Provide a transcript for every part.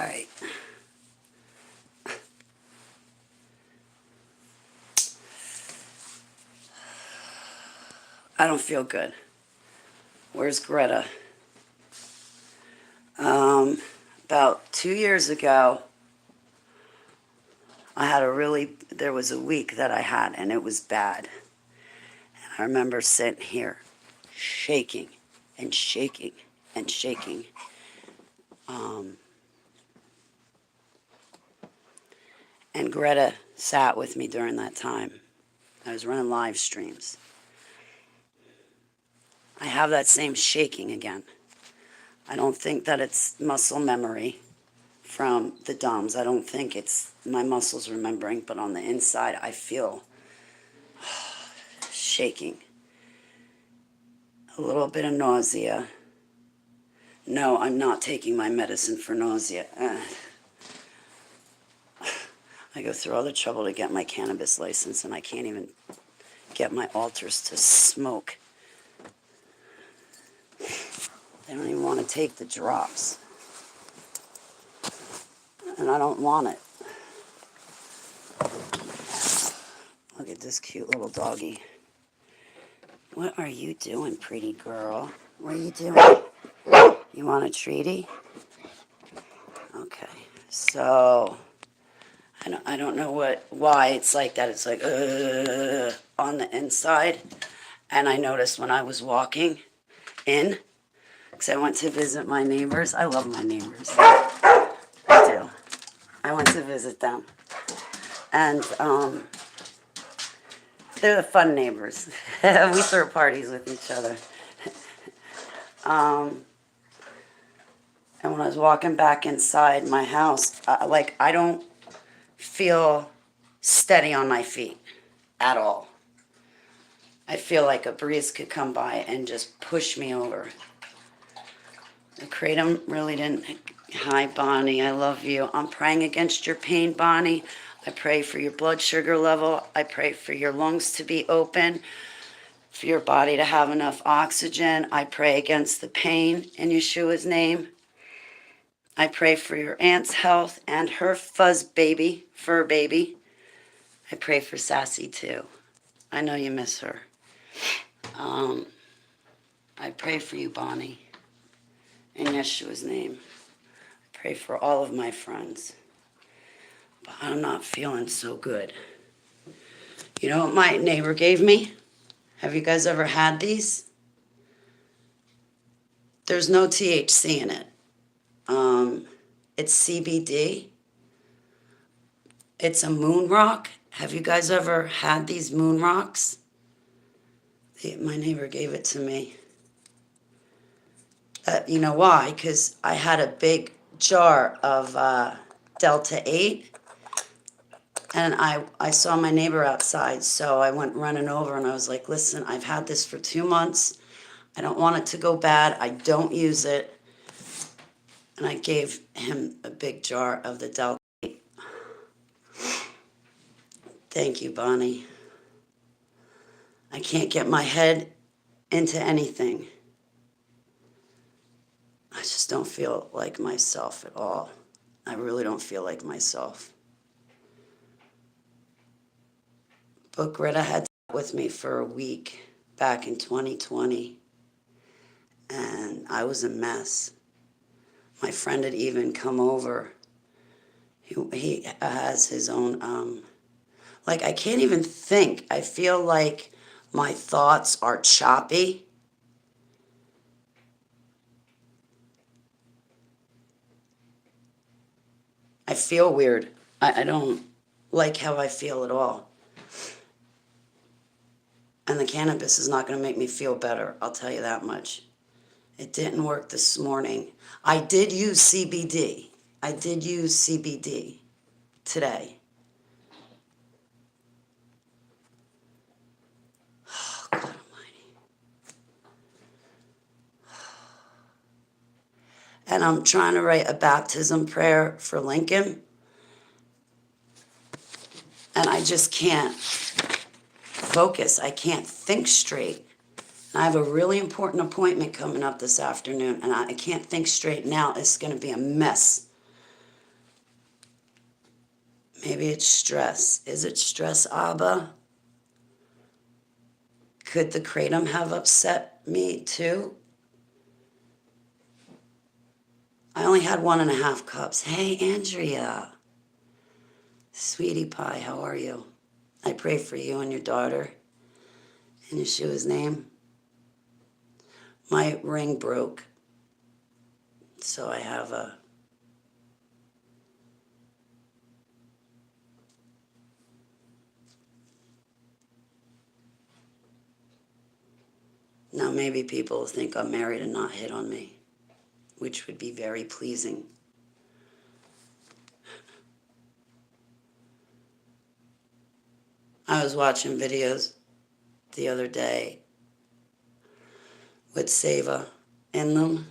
right. I don't feel good. Where's Greta? About 2 years ago, there was a week that I had, and it was bad. And I remember sitting here, shaking and shaking and shaking. And Greta sat with me during that time. I was running live streams. I have that same shaking again. I don't think that it's muscle memory from the DOMS. I don't think it's my muscles remembering, but on the inside, I feel shaking. A little bit of nausea. No, I'm not taking my medicine for nausea. I go through all the trouble to get my cannabis license, and I can't even get my alters to smoke. They don't even want to take the drops. And I don't want it. Look at this cute little doggy. What are you doing, pretty girl? What are you doing? You want a treaty? Okay. So, I don't know why it's like that. It's like, on the inside. And I noticed when I was walking in, because I went to visit my neighbors. I love my neighbors. I do. I went to visit them. And they're the fun neighbors. We throw parties with each other. And when I was walking back inside my house, I don't feel steady on my feet at all. I feel like a breeze could come by and just push me over. The kratom really didn't. Hi, Bonnie. I love you. I'm praying against your pain, Bonnie. I pray for your blood sugar level. I pray for your lungs to be open, for your body to have enough oxygen. I pray against the pain in Yeshua's name. I pray for your aunt's health and her fur baby. I pray for Sassy too. I know you miss her. I pray for you, Bonnie, in Yeshua's name. I pray for all of my friends. But I'm not feeling so good. You know what my neighbor gave me? Have you guys ever had these? There's no THC in it. It's CBD. It's a moon rock. Have you guys ever had these moon rocks? My neighbor gave it to me. You know why? Because I had a big jar of Delta 8, and I saw my neighbor outside, so I went running over, and I was like, listen, I've had this for 2 months. I don't want it to go bad. I don't use it. And I gave him a big jar of the Delta 8. Thank you, Bonnie. I can't get my head into anything. I just don't feel like myself at all. I really don't feel like myself. But Greta had sat with me for a week back in 2020, and I was a mess. My friend had even come over. He has his own, I can't even think. I feel like my thoughts are choppy. I feel weird. I don't like how I feel at all. And the cannabis is not going to make me feel better, I'll tell you that much. It didn't work this morning. I did use CBD. Today. Oh, God Almighty. And I'm trying to write a baptism prayer for Lincoln. And I just can't focus. I can't think straight. I have a really important appointment coming up this afternoon, and I can't think straight now. It's going to be a mess. Maybe it's stress. Is it stress, Abba? Could the kratom have upset me too? I only had 1.5 cups. Hey, Andrea. Sweetie pie, how are you? I pray for you and your daughter. In Yeshua's name. My ring broke. So I have a... Now maybe people will think I'm married and not hit on me, which would be very pleasing. I was watching videos the other day with Seva in them.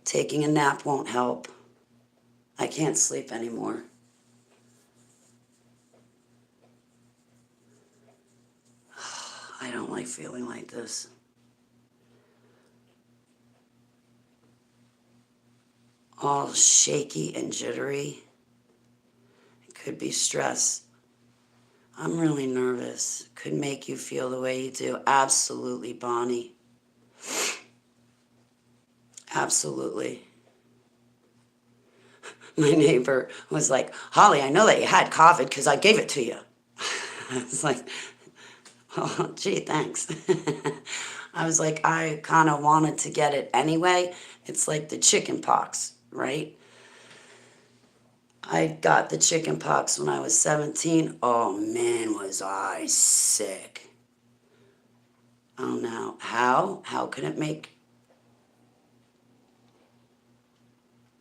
Taking a nap won't help. I can't sleep anymore. I don't like feeling like this. All shaky and jittery. It could be stress. I'm really nervous. Could make you feel the way you do. Absolutely, Bonnie. Absolutely. My neighbor was like, Holly, I know that you had COVID because I gave it to you. I was like, oh, gee, thanks. I was like, I kind of wanted to get it anyway. It's like the chicken pox, right? I got the chicken pox when I was 17. Oh man, was I sick. Oh no. How? How can it make...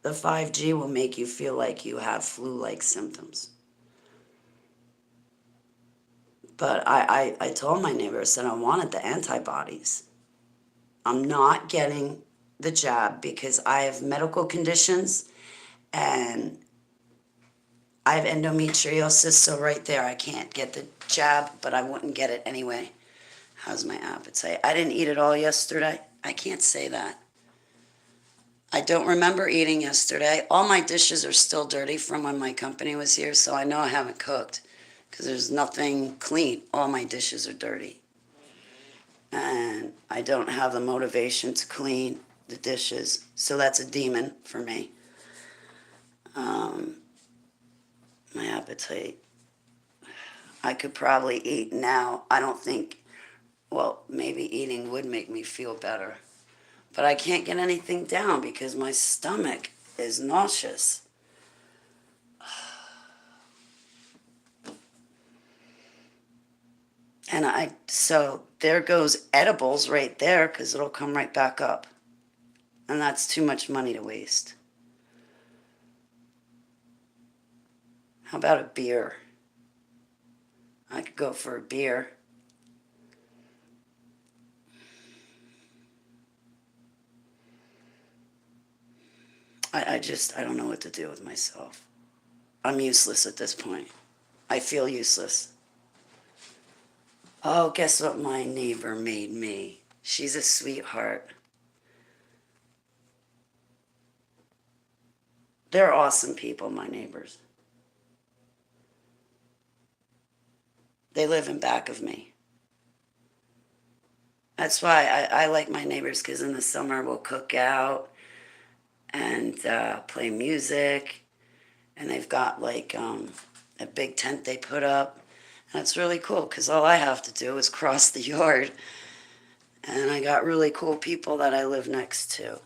The 5G will make you feel like you have flu-like symptoms. But I told my neighbor, I said I wanted the antibodies. I'm not getting the jab because I have medical conditions and I have endometriosis, so right there I can't get the jab, but I wouldn't get it anyway. How's my appetite? I didn't eat it all yesterday. I can't say that. I don't remember eating yesterday. All my dishes are still dirty from when my company was here, so I know I haven't cooked because there's nothing clean. All my dishes are dirty. And I don't have the motivation to clean the dishes, so that's a demon for me. My appetite. I could probably eat now. I don't think, well, maybe eating would make me feel better. But I can't get anything down because my stomach is nauseous. And so there goes edibles right there because it'll come right back up. And that's too much money to waste. How about a beer? I could go for a beer. I don't know what to do with myself. I'm useless at this point. I feel useless. Oh, guess what my neighbor made me? She's a sweetheart. They're awesome people, my neighbors. They live in back of me. That's why I like my neighbors because in the summer we'll cook out and play music. And they've got like a big tent they put up. And it's really cool because all I have to do is cross the yard. And I got really cool people that I live next to.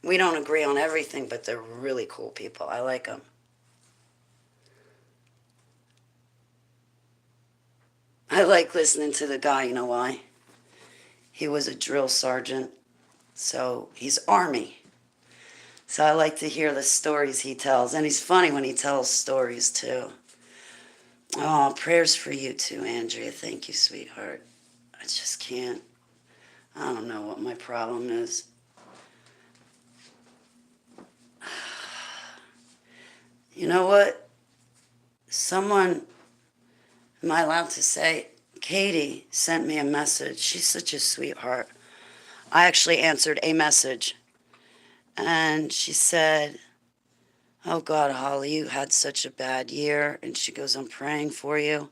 We don't agree on everything, but they're really cool people. I like them. I like listening to the guy, you know why? He was a drill sergeant, so he's Army. So I like to hear the stories he tells. And he's funny when he tells stories, too. Oh, prayers for you, too, Andrea. Thank you, sweetheart. I just can't. I don't know what my problem is. You know what? Someone, am I allowed to say, Katie sent me a message. She's such a sweetheart. I actually answered a message. And she said, "Oh God, Holly, you had such a bad year." And she goes, "I'm praying for you."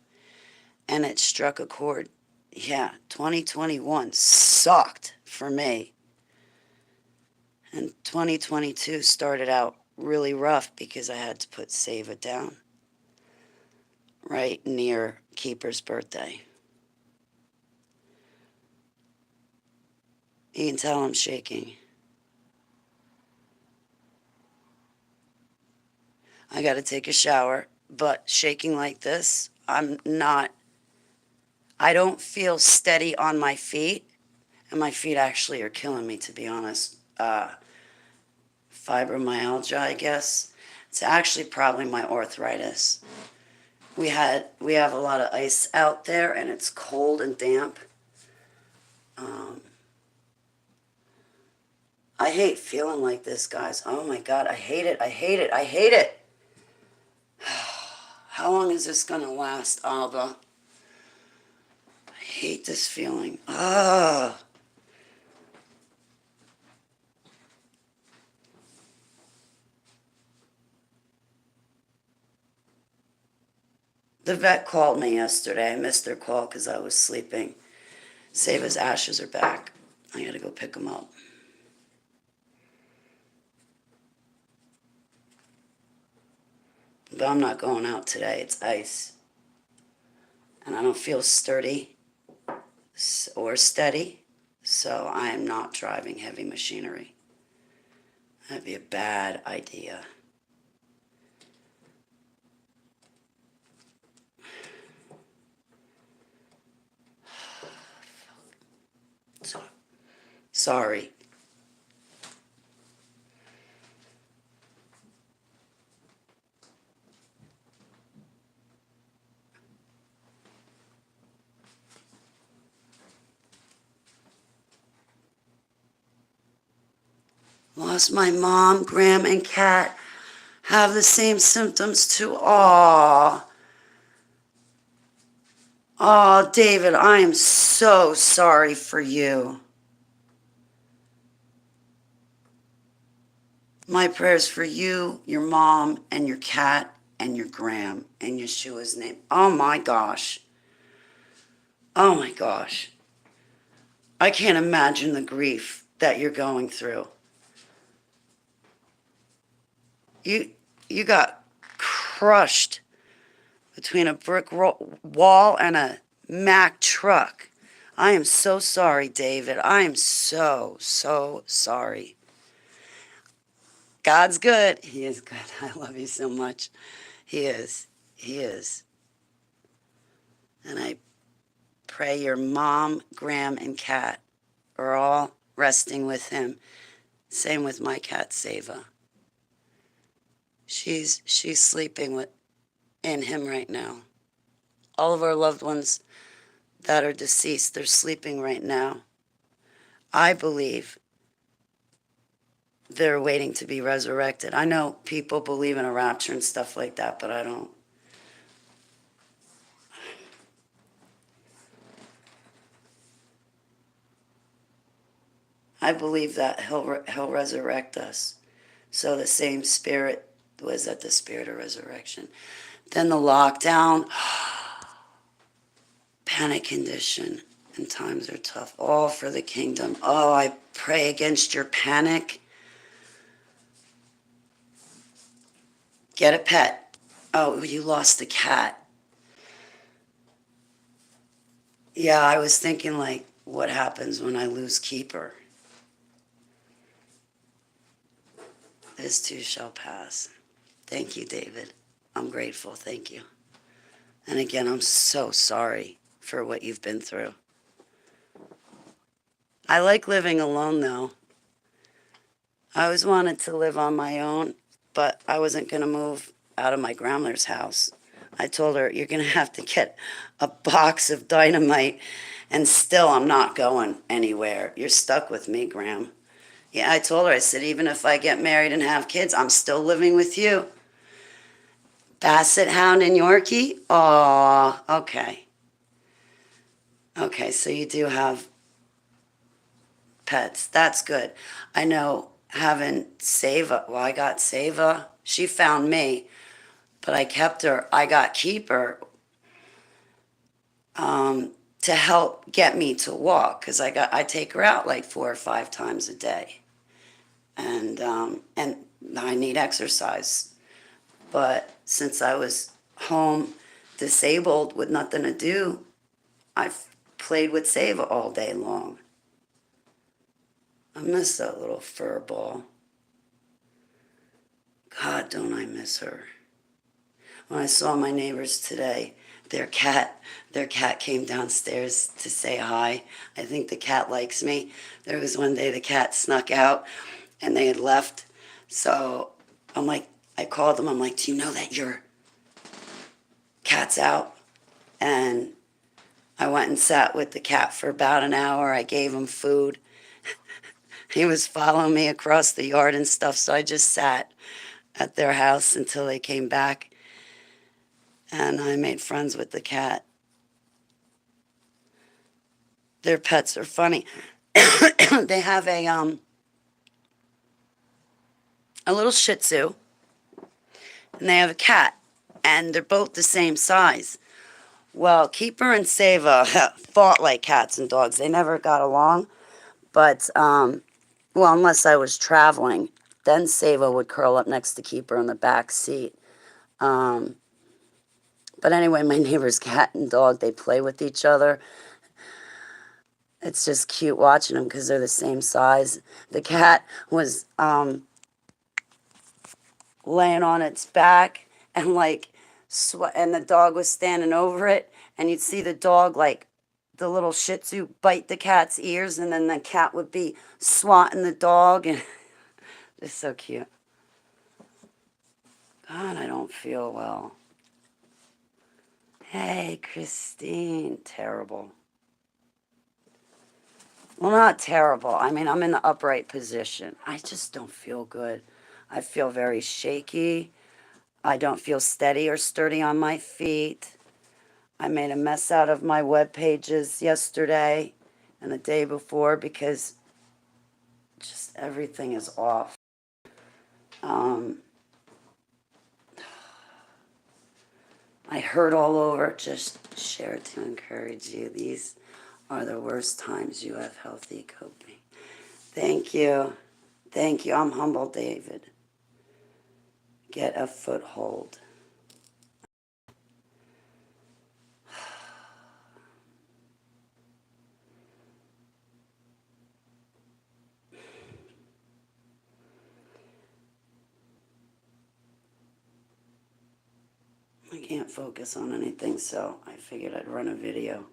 And it struck a chord. Yeah, 2021 sucked for me. And 2022 started out really rough because I had to put Save It down right near Keeper's birthday. You can tell I'm shaking. I got to take a shower, but shaking like this, I don't feel steady on my feet, and my feet actually are killing me, to be honest. Fibromyalgia, I guess. It's actually probably my arthritis. We have a lot of ice out there, and it's cold and damp. Um, I hate feeling like this, guys. Oh my God, I hate it. I hate it. I hate it. How long is this gonna last, Alba? I hate this feeling. Ah. The vet called me yesterday. I missed their call because I was sleeping. Seva's ashes are back. I gotta go pick them up. But I'm not going out today. It's ice. And I don't feel sturdy or steady. So I am not driving heavy machinery. That'd be a bad idea. So, sorry. Lost my mom, Graham, and Kat have the same symptoms too. Aw. Oh, David, I am so sorry for you. My prayers for you, your mom, and your cat, and your Graham, and Yeshua's name. Oh my gosh. Oh my gosh. I can't imagine the grief that you're going through. You you got crushed between a wall and a Mack truck. I am so sorry, David. I am so, so sorry. God's good. He is good. I love you so much. He is. He is. And I pray your mom, Graham, and Kat are all resting with him. Same with my cat, Seva. She's sleeping in him right now. All of our loved ones that are deceased, they're sleeping right now. I believe they're waiting to be resurrected. I know people believe in a rapture and stuff like that, but I don't. I believe that he'll resurrect us. So the same spirit was that the spirit of resurrection. Then the lockdown, panic condition, and times are tough. All for the kingdom. Oh, I pray against your panic. Get a pet. Oh, you lost the cat. Yeah, I was thinking like, what happens when I lose Keeper? This too shall pass. Thank you, David. I'm grateful. Thank you. And again, I'm so sorry for what you've been through. I like living alone, though. I always wanted to live on my own, but I wasn't going to move out of my grandmother's house. I told her, "You're going to have to get a box of dynamite," and still I'm not going anywhere. You're stuck with me, Graham. Yeah, I told her, I said, "Even if I get married and have kids, I'm still living with you." Basset Hound and Yorkie? Oh, okay. Okay, so you do have pets. That's good. I know having Seva. Well, I got Seva. She found me, but I kept her. I got Keeper to help get me to walk because I take her out like 4 or 5 times a day, and I need exercise. But since I was home disabled with nothing to do, I've played with Seva all day long. I miss that little fur ball. God, don't I miss her. When I saw my neighbors today, their cat came downstairs to say hi. I think the cat likes me. There was one day the cat snuck out and they had left. So I'm like, I called them. I'm like, do you know that your cat's out? And I went and sat with the cat for about an hour. I gave him food. He was following me across the yard and stuff. So I just sat at their house until they came back. And I made friends with the cat. Their pets are funny. They have a little Shih Tzu, and they have a cat, and they're both the same size. Well, Keeper and Seva fought like cats and dogs. They never got along, but well, unless I was traveling, then Seva would curl up next to Keeper in the back seat. But anyway, my neighbor's cat and dog, they play with each other. It's just cute watching them because they're the same size. The cat was laying on its back and and the dog was standing over it, and you'd see the dog, like the little Shih Tzu, bite the cat's ears, and then the cat would be swatting the dog, and it's so cute. God, I don't feel well. Hey, Christine. Terrible. Well, not terrible. I mean, I'm in the upright position. I just don't feel good. I feel very shaky. I don't feel steady or sturdy on my feet. I made a mess out of my web pages yesterday and the day before because just everything is off. I hurt all over. Just share to encourage you. These are the worst times you have healthy coping. Thank you. Thank you. I'm humble, David. Get a foothold. I can't focus on anything, so I figured I'd run a video.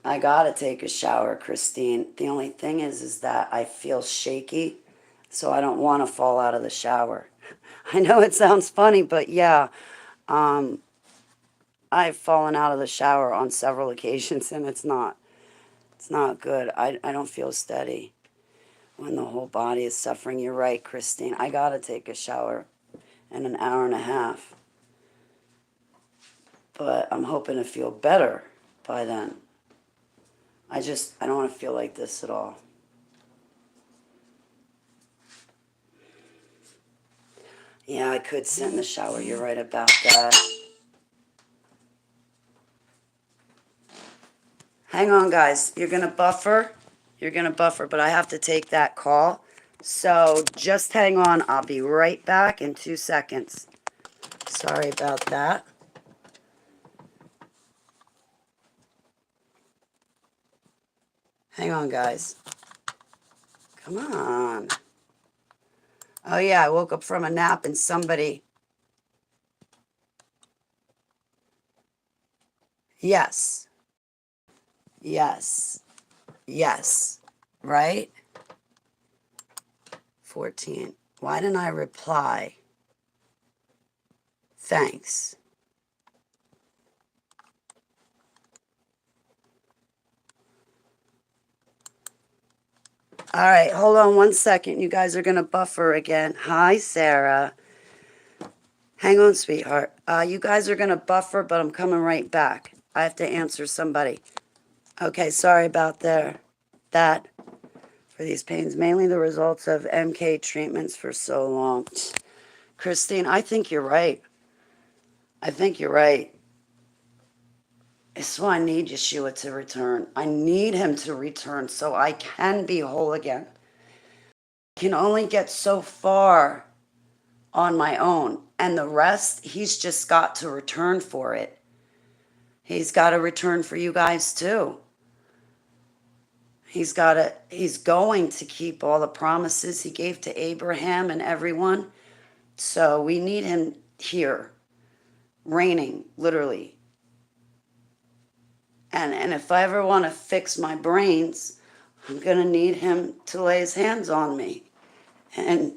I gotta take a shower, Christine. The only thing is that I feel shaky, so I don't want to fall out of the shower. I know it sounds funny, but yeah, I've fallen out of the shower on several occasions, and it's not good. I don't feel steady when the whole body is suffering. You're right, Christine. I gotta take a shower in an hour and a half, but I'm hoping to feel better by then. I don't want to feel like this at all. Yeah, I could sit in the shower. You're right about that. Hang on, guys. You're going to buffer. You're going to buffer, but I have to take that call. So just hang on. I'll be right back in 2 seconds. Sorry about that. Hang on, guys. Come on. Oh, yeah, I woke up from a nap and somebody... Yes. Yes. Yes. Right? 14. Why didn't I reply? Thanks. All right, hold on 1 second. You guys are going to buffer again. Hi, Sarah. Hang Hang on, sweetheart. You guys are going to buffer, but I'm coming right back. I have to answer somebody. Okay, sorry about that. For these pains, mainly the results of MK treatments for so long. Christine, I think you're right. I think you're right. So I need Yeshua to return. I need him to return so I can be whole again. I can only get so far on my own. And the rest, he's just got to return for it. He's got to return for you guys too. He's going to keep all the promises he gave to Abraham and everyone. So we need him here, reigning, literally. And if I ever want to fix my brains, I'm going to need him to lay his hands on me. And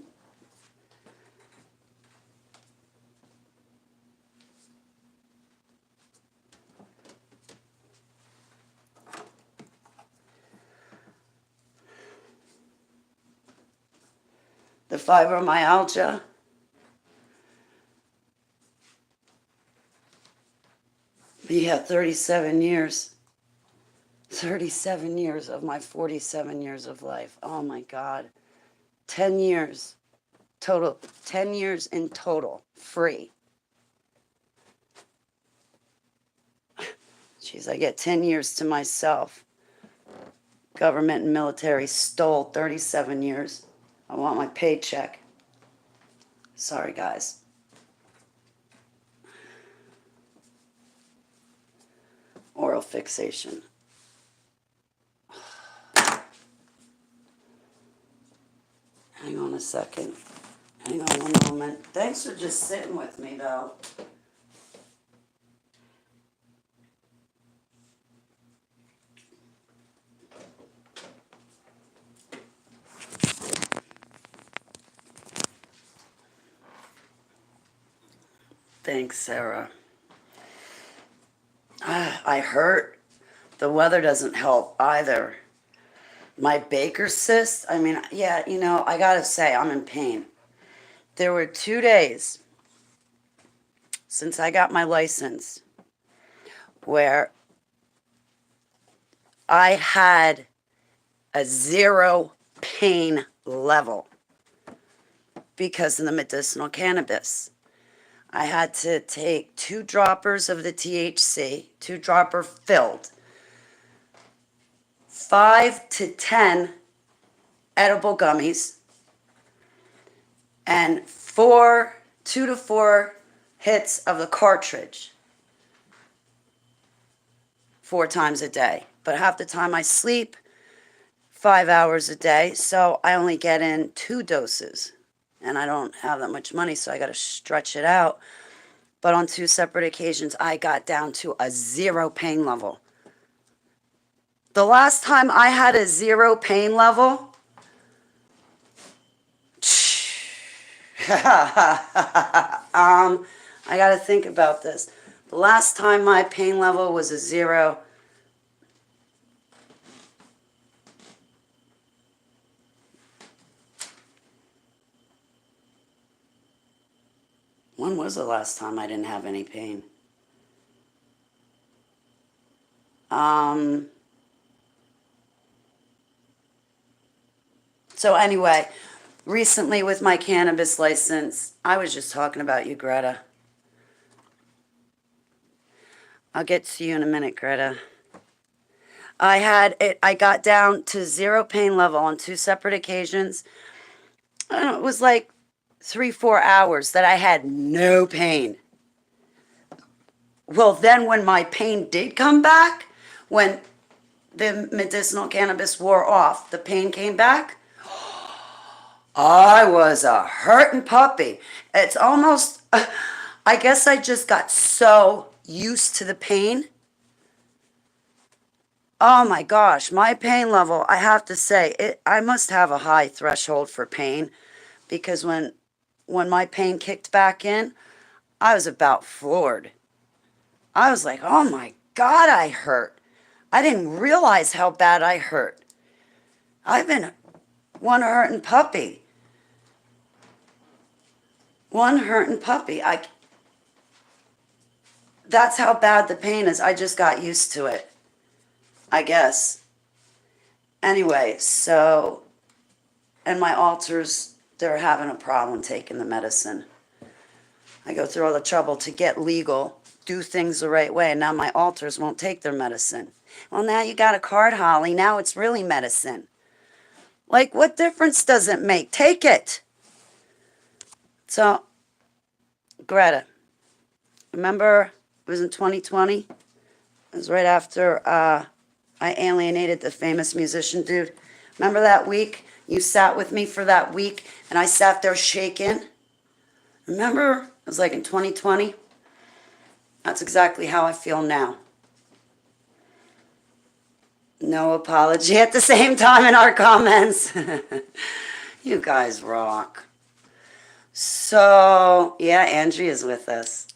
the fibromyalgia, yeah, 37 years. 37 years of my 47 years of life. Oh my God. 10 years total. 10 years in total. Free. Jeez, I get 10 years to myself. Government and military stole 37 years. I want my paycheck. Sorry, guys. Oral fixation. Hang on a second. Hang on one moment. Thanks for just sitting with me, though. Thanks, Sarah. I hurt. The weather doesn't help either. My Baker's cyst, I mean, yeah, I gotta say, I'm in pain. There were 2 days since I got my license where I had a 0 pain level because of the medicinal cannabis. I had to take 2 droppers of the THC, 2 dropper filled, 5 to 10 edible gummies, and 2 to 4 hits of the cartridge 4 times a day. But half the time I sleep 5 hours a day, so I only get in 2 doses. And I don't have that much money, so I got to stretch it out. But on 2 separate occasions, I got down to a 0 pain level. The last time I had a 0 pain level, I got to think about this. The last time my pain level was a 0, when was the last time I didn't have any pain? So anyway, recently with my cannabis license, I was just talking about you, Greta. I'll get to you in a minute, Greta. I got down to 0 pain level on 2 separate occasions. I don't know, it was like 3-4 hours that I had no pain. Well, then when my pain did come back, when the medicinal cannabis wore off, the pain came back. I was a hurting puppy. It's almost, I guess I just got so used to the pain. Oh my gosh, my pain level, I have to say, I must have a high threshold for pain because when my pain kicked back in, I was about floored. I was like, oh my God, I hurt. I didn't realize how bad I hurt. I've been one hurting puppy. One hurting puppy. that's how bad the pain is. I just got used to it, I guess. Anyway, so, and my alters, they're having a problem taking the medicine. I go through all the trouble to get legal, do things the right way, and now my alters won't take their medicine. Well, now you got a card, Holly. Now it's really medicine. Like, what difference does it make? Take it. So, Greta, remember it was in 2020? It was right after I alienated the famous musician dude. Remember that week? You sat with me for that week, and I sat there shaking. Remember? It was like in 2020. That's exactly how I feel now. No apology at the same time in our comments. You guys rock. So, yeah, Andrea's with us.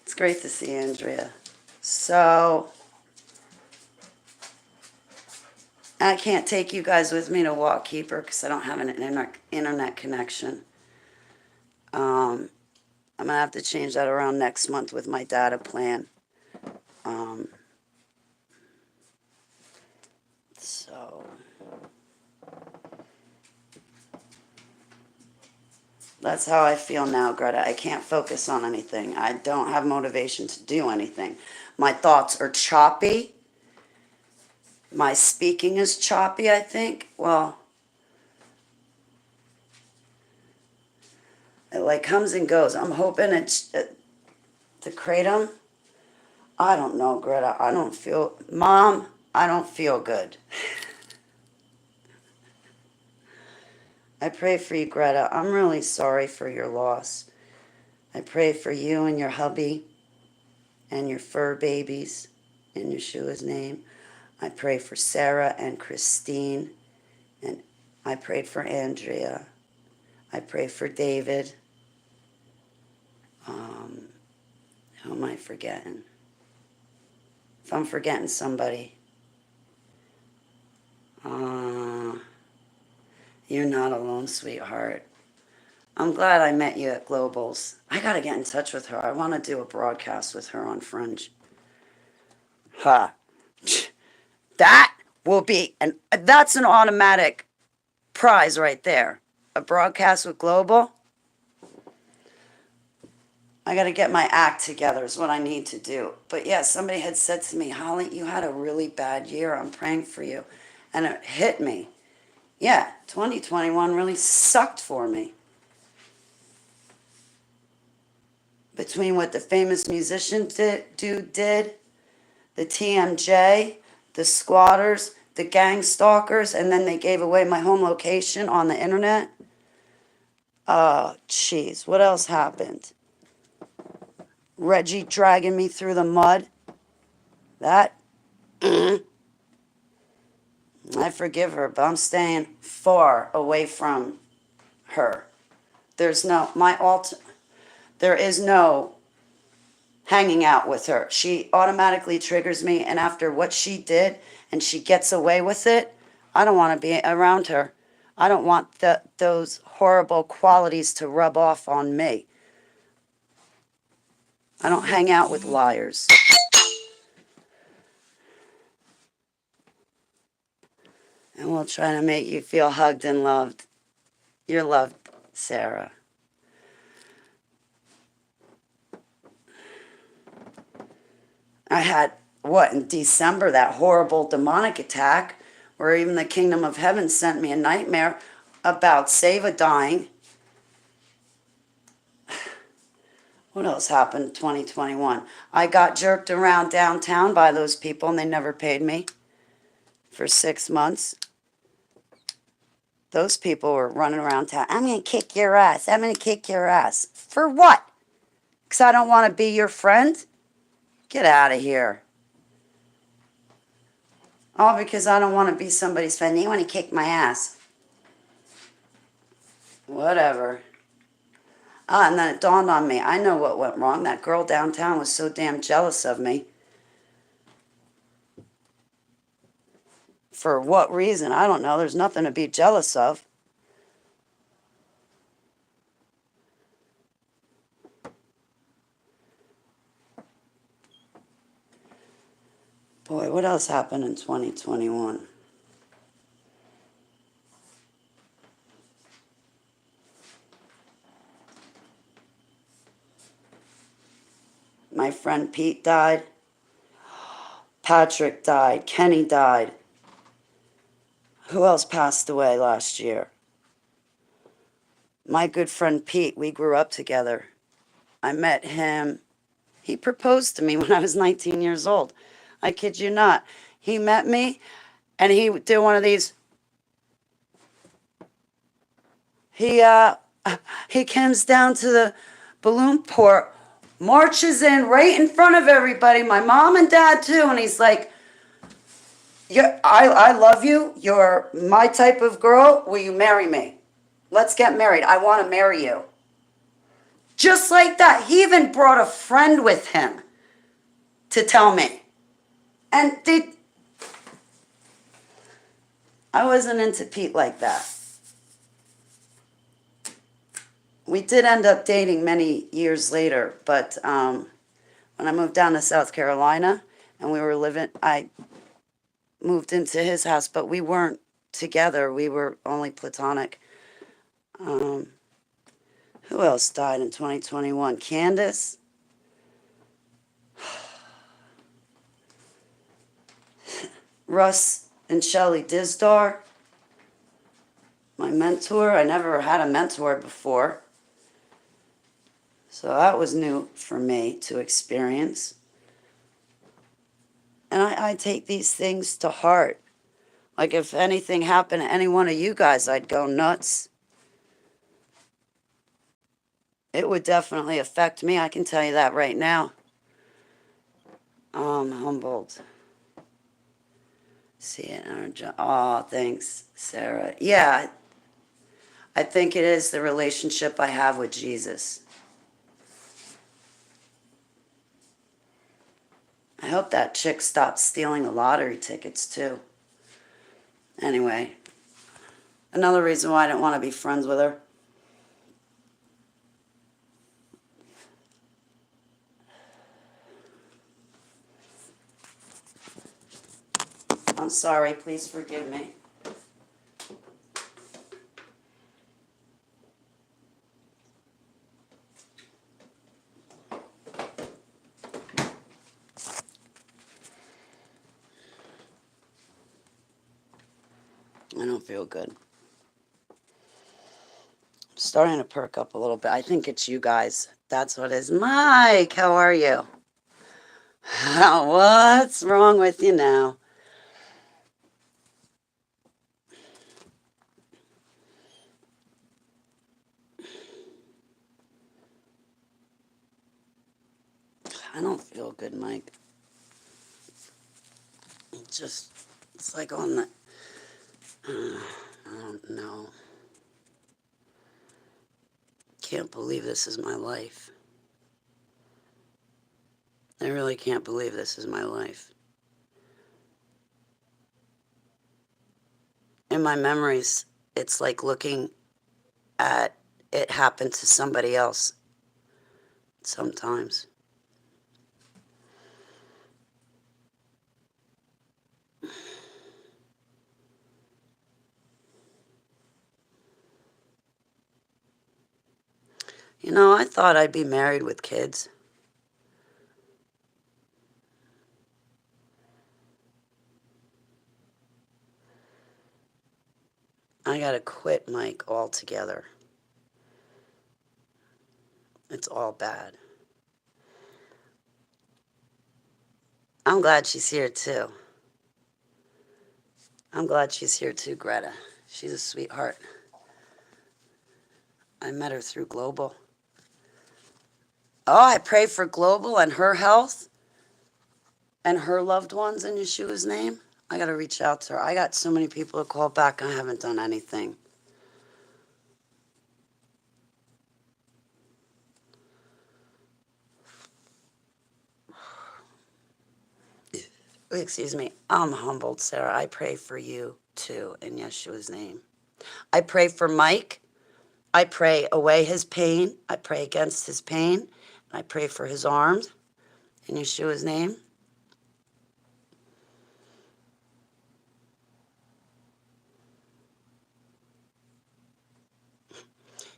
It's great to see Andrea. So, I can't take you guys with me to Walk Keeper because I don't have an internet connection. I'm going to have to change that around next month with my data plan. So, that's how I feel now, Greta. I can't focus on anything. I don't have motivation to do anything. My thoughts are choppy. My speaking is choppy, I think. Well, it like comes and goes. I'm hoping it's the kratom. I don't know, Greta. I don't feel, Mom, I don't feel good. I pray for you, Greta. I'm really sorry for your loss. I pray for you and your hubby and your fur babies in Yeshua's name. I pray for Sarah and Christine, and I prayed for Andrea. I pray for David. Who am I forgetting? If I'm forgetting somebody, you're not alone, sweetheart. I'm glad I met you at Globals. I gotta get in touch with her. I want to do a broadcast with her on Fringe. Huh. That will be, and that's an automatic prize right there. A broadcast with Global. I got to get my act together is what I need to do. But yeah, somebody had said to me, Holly, you had a really bad year. I'm praying for you. And it hit me. Yeah, 2021 really sucked for me. Between what the famous musician dude did, the TMJ, the squatters, the gang stalkers, and then they gave away my home location on the internet. Oh, jeez, what else happened? Reggie dragging me through the mud. That, I forgive her, but I'm staying far away from her. There is no hanging out with her. She automatically triggers me, and after what she did, and she gets away with it, I don't want to be around her. I don't want those horrible qualities to rub off on me. I don't hang out with liars. And we'll try to make you feel hugged and loved. You're loved, Sarah. I had, in December, that horrible demonic attack where even the kingdom of heaven sent me a nightmare about Seva dying. What else happened in 2021? I got jerked around downtown by those people and they never paid me for 6 months. Those people were running around town. I'm going to kick your ass. I'm going to kick your ass. For what? Because I don't want to be your friend? Get out of here. All because I don't want to be somebody's friend. You want to kick my ass. Whatever. And then it dawned on me. I know what went wrong. That girl downtown was so damn jealous of me. For what reason? I don't know. There's nothing to be jealous of. Boy, what else happened in 2021? My friend Pete died. Patrick died. Kenny died. Who else passed away last year? My good friend Pete, we grew up together. I met him. He proposed to me when I was 19 years old. I kid you not. He met me and he did one of these. He he comes down to the balloon port, marches in right in front of everybody, my mom and dad too, and he's like, I love you. You're my type of girl. Will you marry me? Let's get married. I want to marry you. Just like that. He even brought a friend with him to tell me. And I wasn't into Pete like that. We did end up dating many years later, but when I moved down to South Carolina and we were living, I moved into his house, but we weren't together. We were only platonic. Who else died in 2021? Candace. Russ and Shelley Dizdar. My mentor. I never had a mentor before. So that was new for me to experience. And I take these things to heart. Like if anything happened to any one of you guys, I'd go nuts. It would definitely affect me. I can tell you that right now. I'm humbled. See it. Oh, thanks, Sarah. Yeah, I think it is the relationship I have with Jesus. I hope that chick stops stealing the lottery tickets too. Anyway, another reason why I didn't want to be friends with her. I'm sorry, please forgive me. I don't feel good. I'm starting to perk up a little bit. I think it's you guys. That's what it is. Mike, how are you? What's wrong with you now? I don't feel good, Mike. It's like on the, I don't know. Can't believe this is my life. I really can't believe this is my life. In my memories, it's like looking at it happen to somebody else sometimes. You know, I thought I'd be married with kids. I gotta quit Mike altogether. It's all bad. I'm glad she's here too. I'm glad she's here too, Greta. She's a sweetheart. I met her through Global. Oh, I pray for Global and her health and her loved ones in Yeshua's name. I gotta reach out to her. I got so many people to call back. I haven't done anything. Excuse me. I'm humbled, Sarah. I pray for you too in Yeshua's name. I pray for Mike. I pray away his pain. I pray against his pain. And I pray for his arms in Yeshua's name.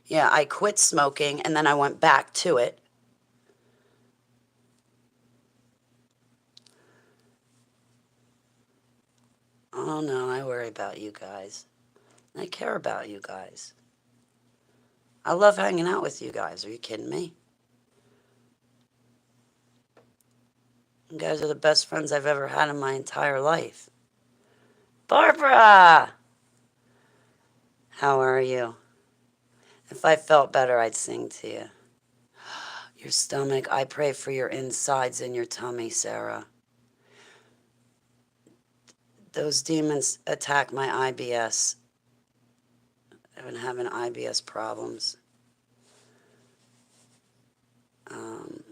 Yeah, I quit smoking and then I went back to it. Oh no, I worry about you guys. I care about you guys. I love hanging out with you guys. Are you kidding me? You guys are the best friends I've ever had in my entire life. Barbara! How are you? If I felt better, I'd sing to you. Your stomach, I pray for your insides and your tummy, Sarah. Those demons attack my IBS. I've been having IBS problems. Um,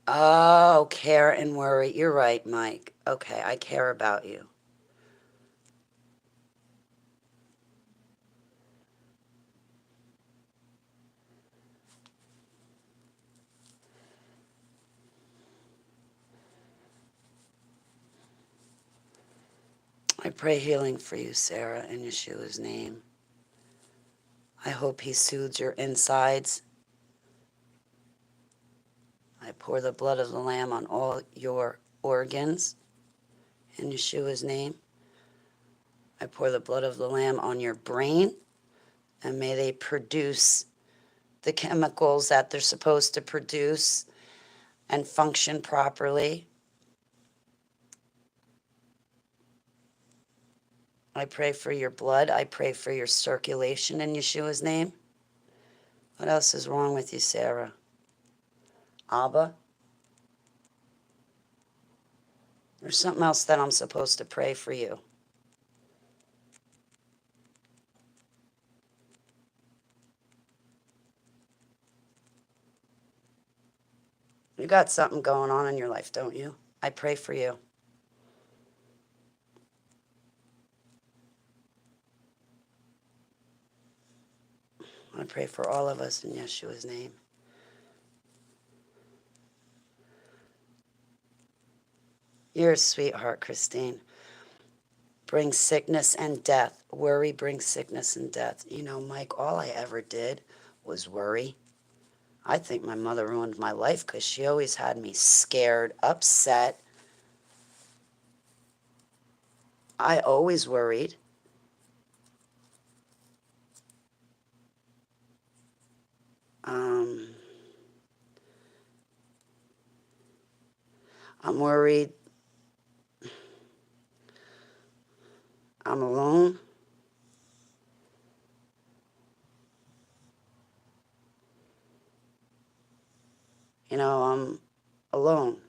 oh, care and worry. You're right, Mike. Okay, I care about you. I pray healing for you, Sarah, in Yeshua's name. I hope he soothes your insides. I pour the blood of the Lamb on all your organs in Yeshua's name. I pour the blood of the Lamb on your brain, and may they produce the chemicals that they're supposed to produce and function properly. I pray for your blood. I pray for your circulation in Yeshua's name. What else is wrong with you, Sarah? Abba? There's something else that I'm supposed to pray for you. You got something going on in your life, don't you? I pray for you. I pray for all of us in Yeshua's name. You're a sweetheart, Christine. Brings sickness and death. Worry brings sickness and death. You know, Mike, all I ever did was worry. I think my mother ruined my life because she always had me scared, upset. I always worried. I'm worried. I'm alone. You know, I'm alone.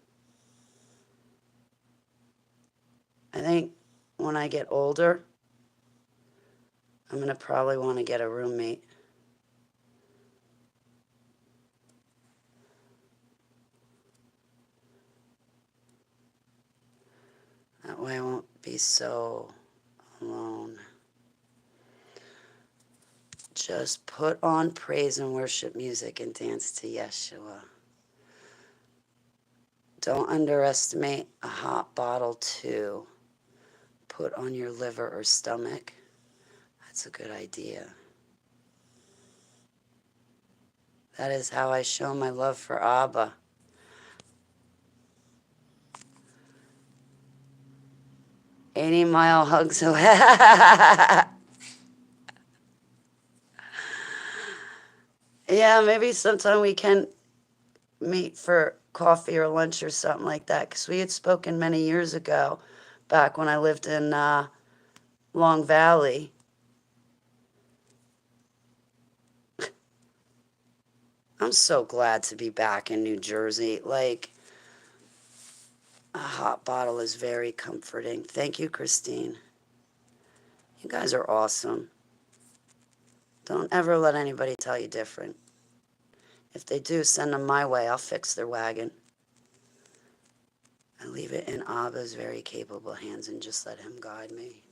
I think when I get older, I'm going to probably want to get a roommate. That way I won't be so alone. Just put on praise and worship music and dance to Yeshua. Don't underestimate a hot bottle to put on your liver or stomach. That's a good idea. That is how I show my love for Abba. 80-mile hugs away. Yeah, maybe sometime we can meet for coffee or lunch or something like that, because we had spoken many years ago, back when I lived in Long Valley. I'm so glad to be back in New Jersey. Like, a hot bottle is very comforting. Thank you, Christine. You guys are awesome. Don't ever let anybody tell you different. If they do, send them my way. I'll fix their wagon. I leave it in Abba's very capable hands and just let him guide me.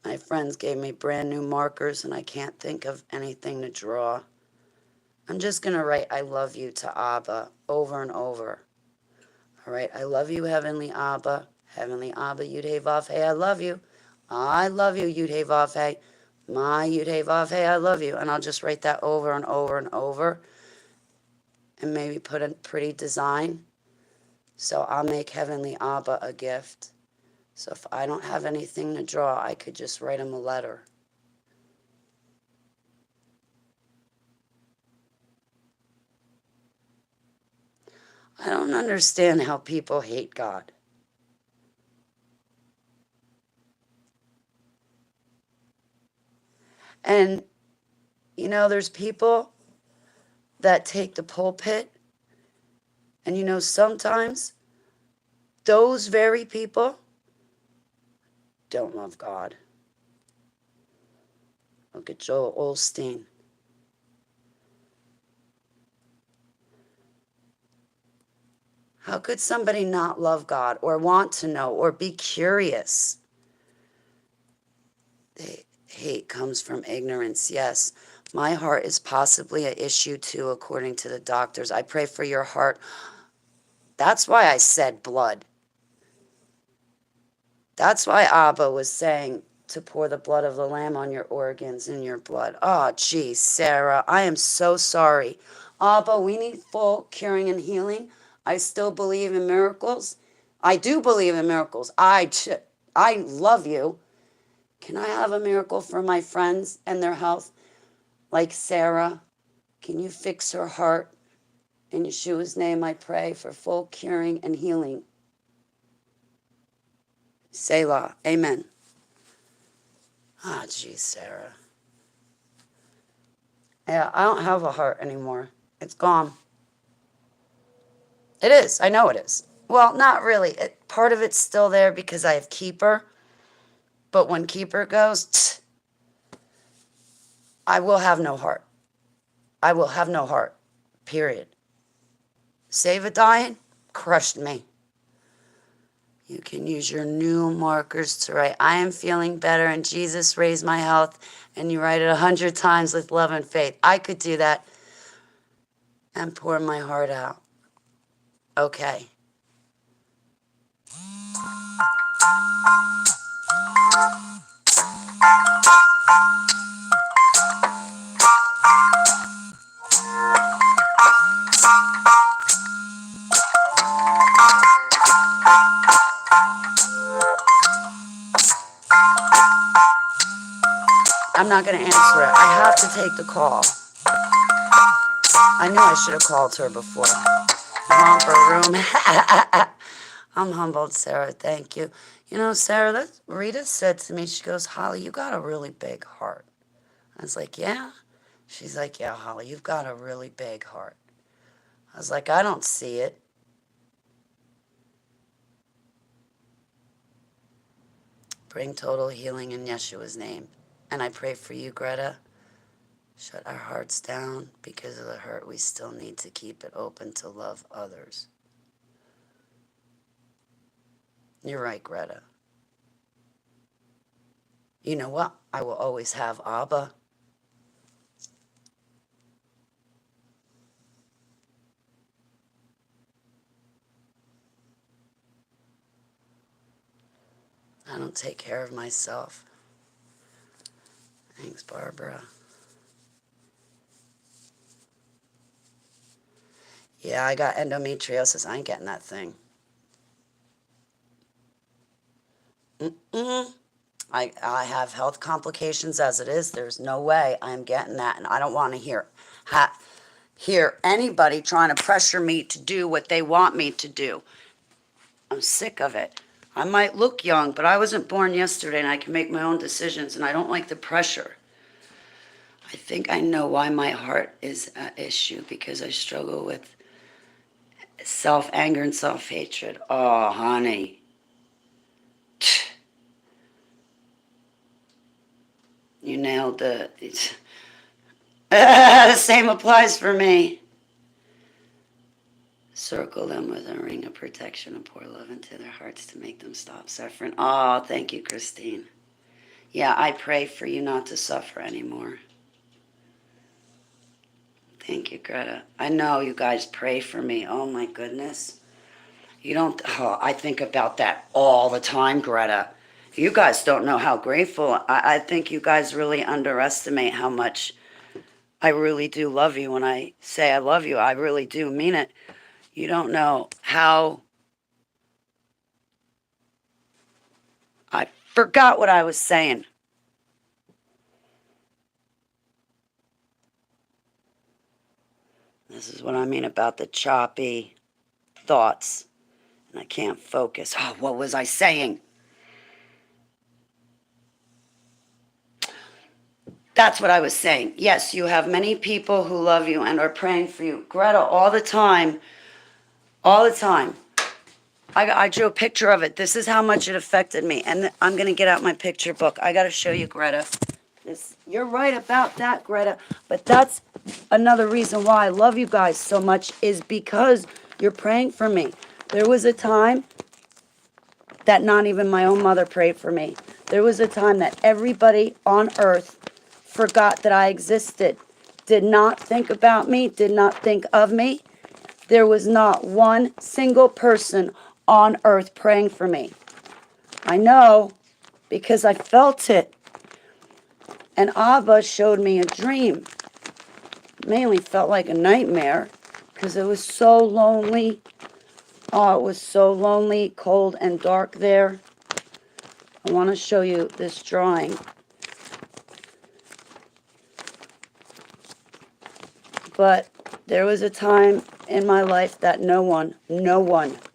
My friends gave me brand new markers and I can't think of anything to draw. I'm just going to write I love you to Abba over and over. All right, I love you, Heavenly Abba. Heavenly Abba, Yud-Hey Vav-Hey, I love you. I love you, Yud-Hey Vav-Hey. My Yud-Hey Vav-Hey, I love you. And I'll just write that over and over and over and maybe put a pretty design. So I'll make Heavenly Abba a gift. So if I don't have anything to draw, I could just write him a letter. I don't understand how people hate God. And, there's people that take the pulpit, and sometimes those very people don't love God. Look at Joel Osteen. How could somebody not love God or want to know or be curious? Hate comes from ignorance, yes. My heart is possibly an issue too, according to the doctors. I pray for your heart. That's why I said blood. That's why Abba was saying to pour the blood of the Lamb on your organs and your blood. Oh, geez, Sarah, I am so sorry. Abba, we need full curing and healing. I still believe in miracles. I do believe in miracles. I love you. Can I have a miracle for my friends and their health? Like Sarah, can you fix her heart? In Yeshua's name, I pray for full curing and healing. Selah. Amen. Ah, geez, Sarah. Yeah, I don't have a heart anymore. It's gone. It is. I know it is. Well, not really. Part of it's still there because I have Keeper. But when Keeper goes, I will have no heart. I will have no heart. Period. Save a dying crushed me. You can use your new markers to write, I am feeling better and Jesus raised my health. And you write it 100 times with love and faith. I could do that and pour my heart out. Okay. I'm not going to answer it. I have to take the call. I knew I should have called her before. Romper room. I'm humbled, Sarah. Thank you. Sarah, Rita said to me, she goes, Holly, you got a really big heart. I was like, yeah. She's like, yeah, Holly, you've got a really big heart. I was like, I don't see it. Bring total healing in Yeshua's name. And I pray for you, Greta. Shut our hearts down because of the hurt. We still need to keep it open to love others. You're right, Greta. You know what? I will always have Abba. I don't take care of myself. Thanks, Barbara. Yeah, I got endometriosis. I ain't getting that thing. I have health complications as it is. There's no way I'm getting that, and I don't want to hear anybody trying to pressure me to do what they want me to do. I'm sick of it. I might look young, but I wasn't born yesterday, and I can make my own decisions, and I don't like the pressure. I think I know why my heart is an issue, because I struggle with self-anger and self-hatred. Oh, honey. You nailed it. The same applies for me. Circle them with a ring of protection and pour love into their hearts to make them stop suffering. Oh, thank you, Christine. Yeah, I pray for you not to suffer anymore. Thank you, Greta. I know you guys pray for me. Oh my goodness. You don't, oh, I think about that all the time, Greta. You guys don't know how grateful. I think you guys really underestimate how much I really do love you. When I say I love you, I really do mean it. You don't know how. I forgot what I was saying. This is what I mean about the choppy thoughts. And I can't focus. Oh, what was I saying? That's what I was saying. Yes, you have many people who love you and are praying for you. Greta, all the time, all the time. I drew a picture of it. This is how much it affected me. And I'm going to get out my picture book. I got to show you, Greta. You're right about that, Greta. But that's another reason why I love you guys so much is because you're praying for me. There was a time that not even my own mother prayed for me. There was a time that everybody on earth forgot that I existed, did not think about me, did not think of me. There was not one single person on earth praying for me. I know because I felt it. And Abba showed me a dream. Mainly felt like a nightmare because it was so lonely. Oh, it was so lonely, cold, and dark there. I want to show you this drawing. But there was a time in my life that no one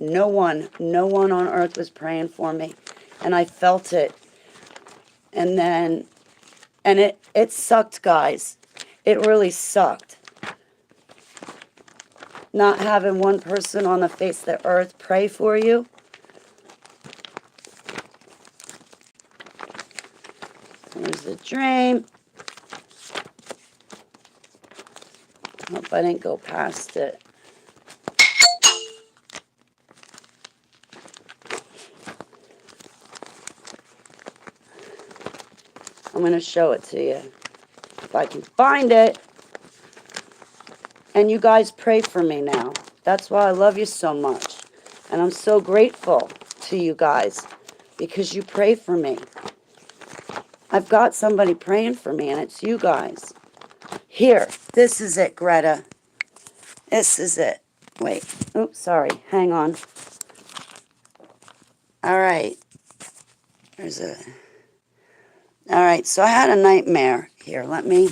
on earth was praying for me. And I felt it. And then, and it sucked, guys. It really sucked. Not having one person on the face of the earth pray for you. There's the dream. Hope I didn't go past it. I'm going to show it to you if I can find it. And you guys pray for me now. That's why I love you so much. And I'm so grateful to you guys because you pray for me. I've got somebody praying for me, and it's you guys. Here, this is it, Greta. This is it. Wait. Oops, sorry. Hang on. All right. There's a... All right, so I had a nightmare. Here, let me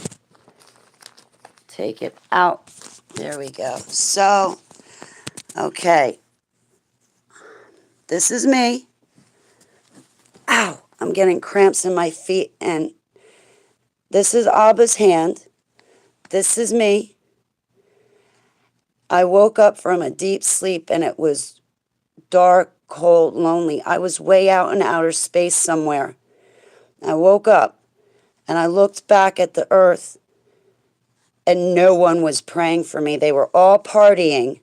take it out. There we go. So, okay. This is me. Ow, I'm getting cramps in my feet. And this is Abba's hand. This is me. I woke up from a deep sleep and it was dark, cold, lonely. I was way out in outer space somewhere. I woke up and I looked back at the earth and no one was praying for me. They were all partying.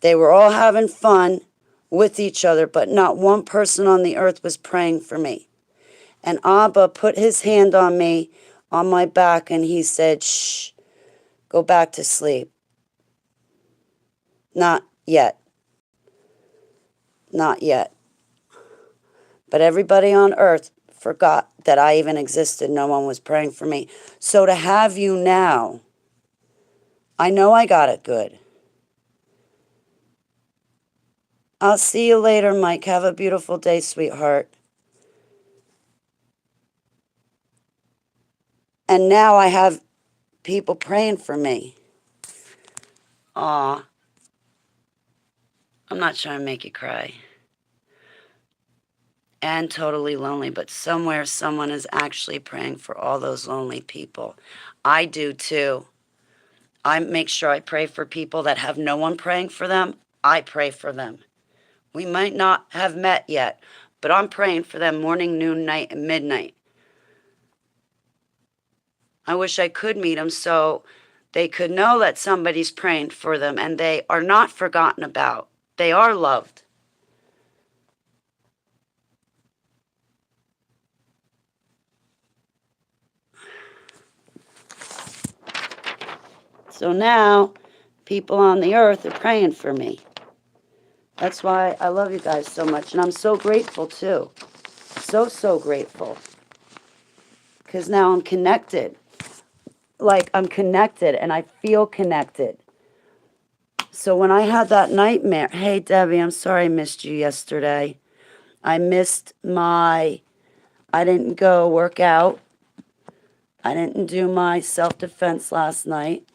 They were all having fun with each other, but not one person on the earth was praying for me. And Abba put his hand on me, on my back, and he said, shh, go back to sleep. Not yet. Not yet. But everybody on earth forgot that I even existed. No one was praying for me. So to have you now, I know I got it good. I'll see you later, Mike. Have a beautiful day, sweetheart. And now I have people praying for me. Aw. I'm not trying to make you cry. And totally lonely, but somewhere someone is actually praying for all those lonely people. I do too. I make sure I pray for people that have no one praying for them. I pray for them. We might not have met yet, but I'm praying for them morning, noon, night, and midnight. I wish I could meet them so they could know that somebody's praying for them and they are not forgotten about. They are loved. So now people on the earth are praying for me. That's why I love you guys so much. And I'm so grateful too. So grateful. Because now I'm connected. Like I'm connected and I feel connected. So when I had that nightmare, hey Debbie, I'm sorry I missed you yesterday. I didn't go work out. I didn't do my self-defense last night.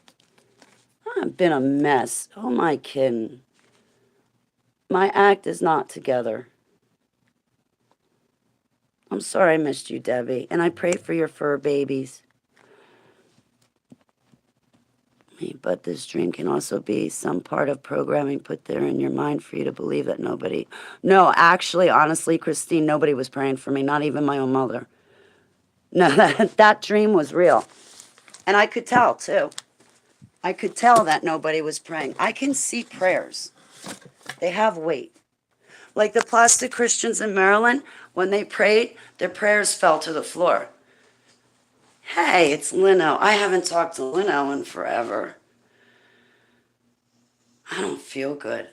I've been a mess. Who am I kidding? My act is not together. I'm sorry I missed you, Debbie. And I pray for your fur babies. But this dream can also be some part of programming put there in your mind for you to believe that nobody... No, actually, honestly, Christine, nobody was praying for me, not even my own mother. No, that dream was real. And I could tell, too. I could tell that nobody was praying. I can see prayers. They have weight. Like the plastic Christians in Maryland, when they prayed, their prayers fell to the floor. Hey, it's Lino. I haven't talked to Lino in forever. I don't feel good.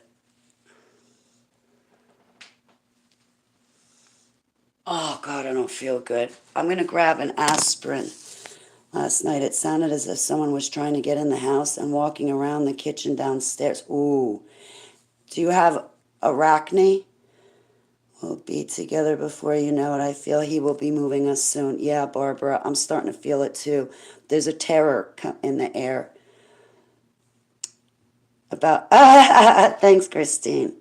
Oh, God, I don't feel good. I'm going to grab an aspirin. Last night, it sounded as if someone was trying to get in the house and walking around the kitchen downstairs. Ooh. Do you have Arachne? We'll be together before you know it. I feel he will be moving us soon. Yeah, Barbara, I'm starting to feel it too. There's a terror in the air. About, thanks, Christine.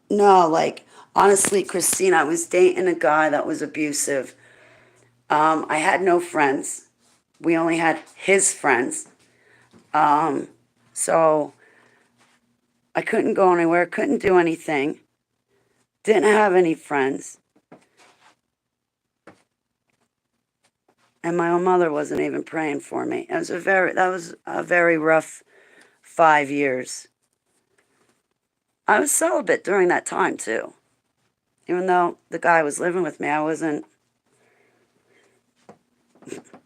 No, like, honestly, Christine, I was dating a guy that was abusive. I had no friends. We only had his friends. So I couldn't go anywhere, couldn't do anything. Didn't have any friends. And my own mother wasn't even praying for me. That was a very rough 5 years. I was celibate during that time too. Even though the guy was living with me, I wasn't,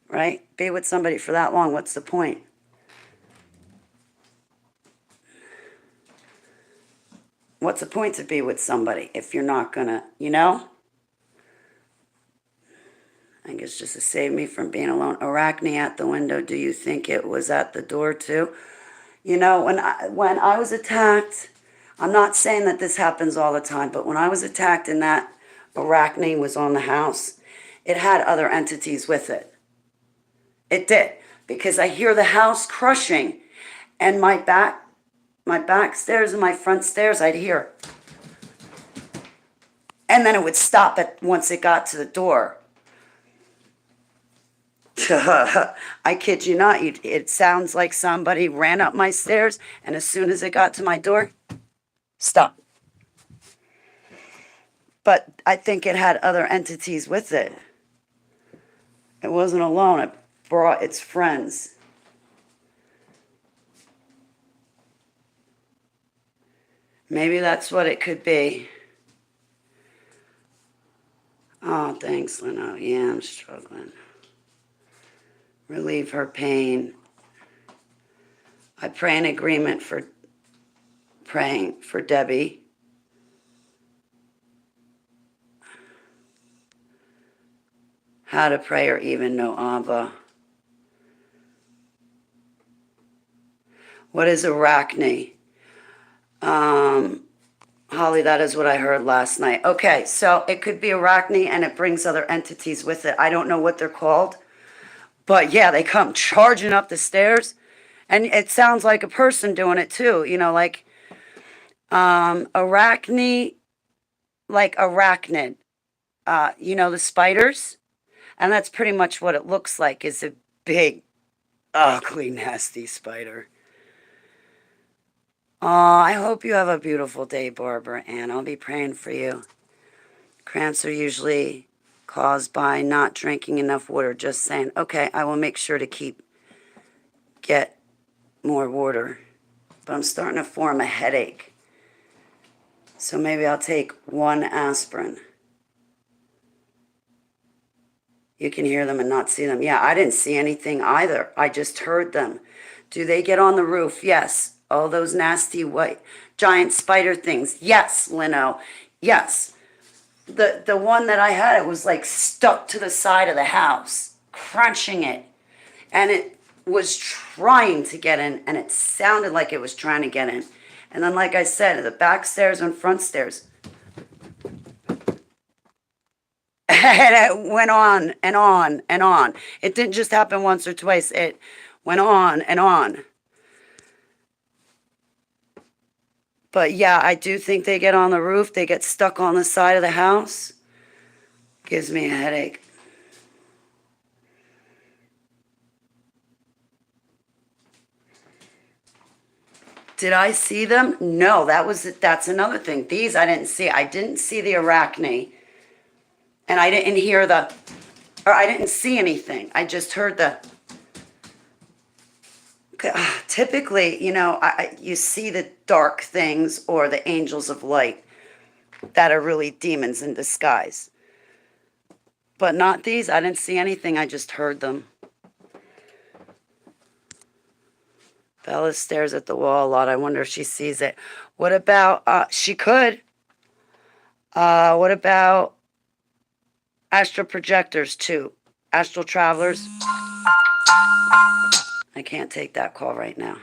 right? Be with somebody for that long, what's the point? What's the point to be with somebody if you're not gonna, you know? I think it's just to save me from being alone. Arachne at the window, do you think it was at the door too? You know, when I was attacked, I'm not saying that this happens all the time, but when I was attacked and that Arachne was on the house, it had other entities with it. It did, because I hear the house crushing and my back stairs and my front stairs, I'd hear. And then it would stop once it got to the door. I kid you not, it sounds like somebody ran up my stairs, and as soon as it got to my door, stop. But I think it had other entities with it. It wasn't alone, it brought its friends. Maybe that's what it could be. Oh, thanks, Lino. Yeah, I'm struggling. Relieve her pain. I pray in agreement for praying for Debbie. How to pray or even know Abba. What is Arachne? Holly, that is what I heard last night. Okay, so it could be Arachne and it brings other entities with it. I don't know what they're called. But yeah, they come charging up the stairs. And it sounds like a person doing it too. You know, like Arachne, like arachnid. You know, the spiders? And that's pretty much what it looks like, is a big, ugly, nasty spider. Oh, I hope you have a beautiful day, Barbara Ann. I'll be praying for you. Cramps are usually caused by not drinking enough water. Just saying. Okay, I will make sure to get more water. But I'm starting to form a headache. So maybe I'll take one aspirin. You can hear them and not see them. Yeah, I didn't see anything either. I just heard them. Do they get on the roof? Yes. All those nasty white giant spider things. Yes, Lino. Yes. The one that I had, it was like stuck to the side of the house, crunching it. And it was trying to get in, and it sounded like it was trying to get in. And then, like I said, the back stairs and front stairs. And it went on and on and on. It didn't just happen once or twice. It went on and on. But yeah, I do think they get on the roof. They get stuck on the side of the house. Gives me a headache. Did I see them? No, that's another thing. These I didn't see. I didn't see the arachne. And I didn't hear I didn't see anything. I just heard typically, you see the dark things or the angels of light that are really demons in disguise. But not these. I didn't see anything. I just heard them. Bella stares at the wall a lot. I wonder if she sees it. What about, she could. What about astral projectors too? Astral travelers? I can't take that call right now.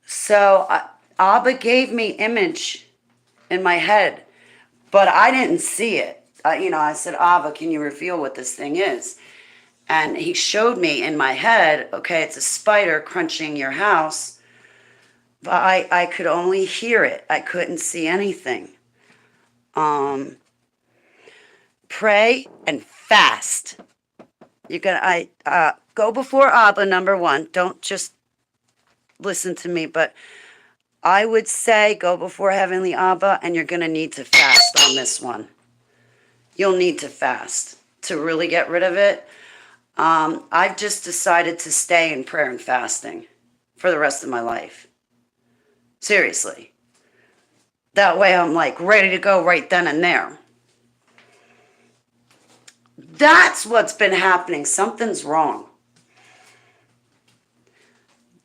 So Abba gave me image in my head, but I didn't see it. I said, Abba, can you reveal what this thing is? And he showed me in my head, okay, it's a spider crunching your house. But I could only hear it. I couldn't see anything. Pray and fast. Go before Abba, number one. Don't just listen to me, but I would say go before Heavenly Abba, and you're going to need to fast on this one. You'll need to fast to really get rid of it. I've just decided to stay in prayer and fasting for the rest of my life. Seriously. That way I'm like ready to go right then and there. That's what's been happening. Something's wrong.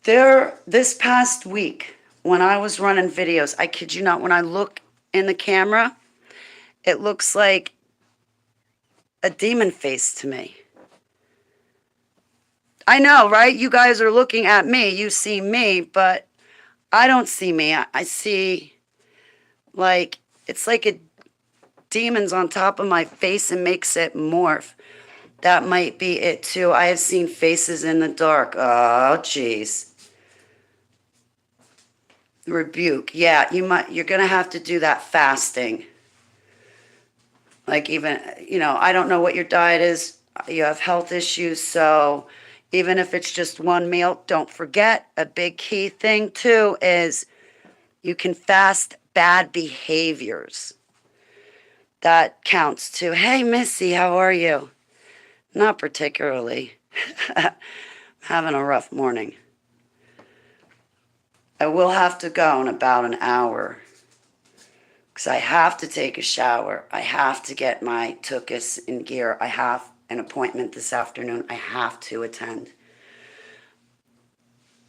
This past week, when I was running videos, I kid you not, when I look in the camera, it looks like a demon face to me. I know, right? You guys are looking at me. You see me, but I don't see me. I see it's like a demon's on top of my face and makes it morph. That might be it too. I have seen faces in the dark. Oh, jeez. Rebuke. Yeah, you're going to have to do that fasting. Like even, I don't know what your diet is. You have health issues, so even if it's just one meal, don't forget a big key thing too is you can fast bad behaviors. That counts too. Hey, Missy, how are you? Not particularly. Having a rough morning. I will have to go in about an hour because I have to take a shower. I have to get my tuchus in gear. I have an appointment this afternoon. I have to attend.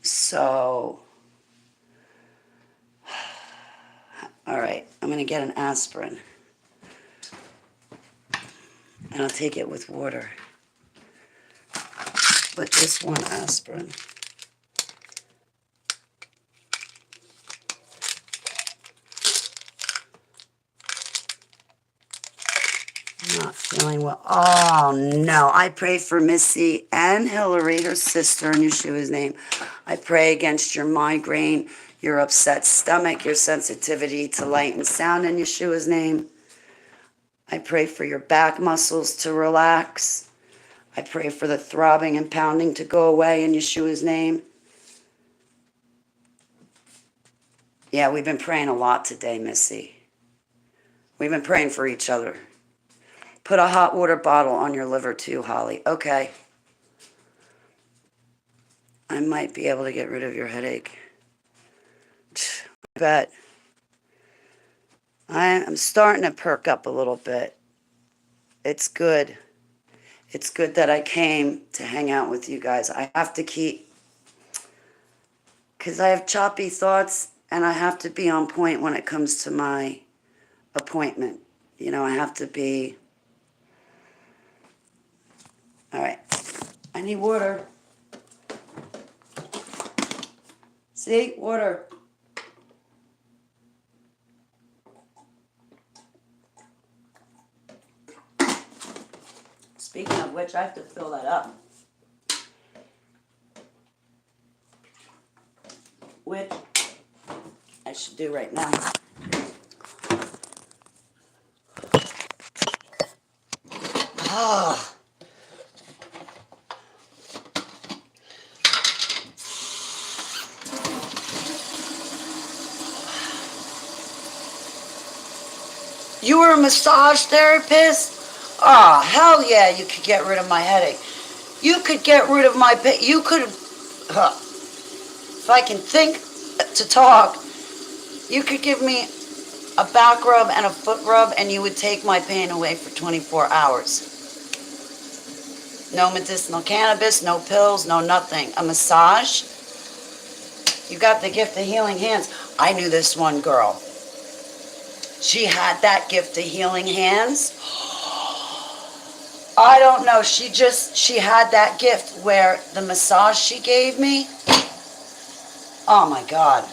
So, all right, I'm going to get an aspirin. And I'll take it with water. But just one aspirin. Not feeling well. Oh, no. I pray for Missy and Hillary, her sister, in Yeshua's name. I pray against your migraine, your upset stomach, your sensitivity to light and sound in Yeshua's name. I pray for your back muscles to relax. I pray for the throbbing and pounding to go away in Yeshua's name. Yeah, we've been praying a lot today, Missy. We've been praying for each other. Put a hot water bottle on your liver too, Holly. Okay. I might be able to get rid of your headache. I bet. I'm starting to perk up a little bit. It's good. It's good that I came to hang out with you guys. I have to keep, because I have choppy thoughts and I have to be on point when it comes to my appointment. You know, I have to be. All right. I need water. See? Water. Speaking of which, I have to fill that up. Which I should do right now. Ah. You were a massage therapist? Ah, hell yeah, you could get rid of my headache. You could get rid of my pain. You could, if I can think to talk, you could give me a back rub and a foot rub and you would take my pain away for 24 hours. No medicinal cannabis, no pills, no nothing. A massage? You got the gift of healing hands. I knew this one girl. She had that gift of healing hands. I don't know. She had that gift where the massage she gave me. Oh my God.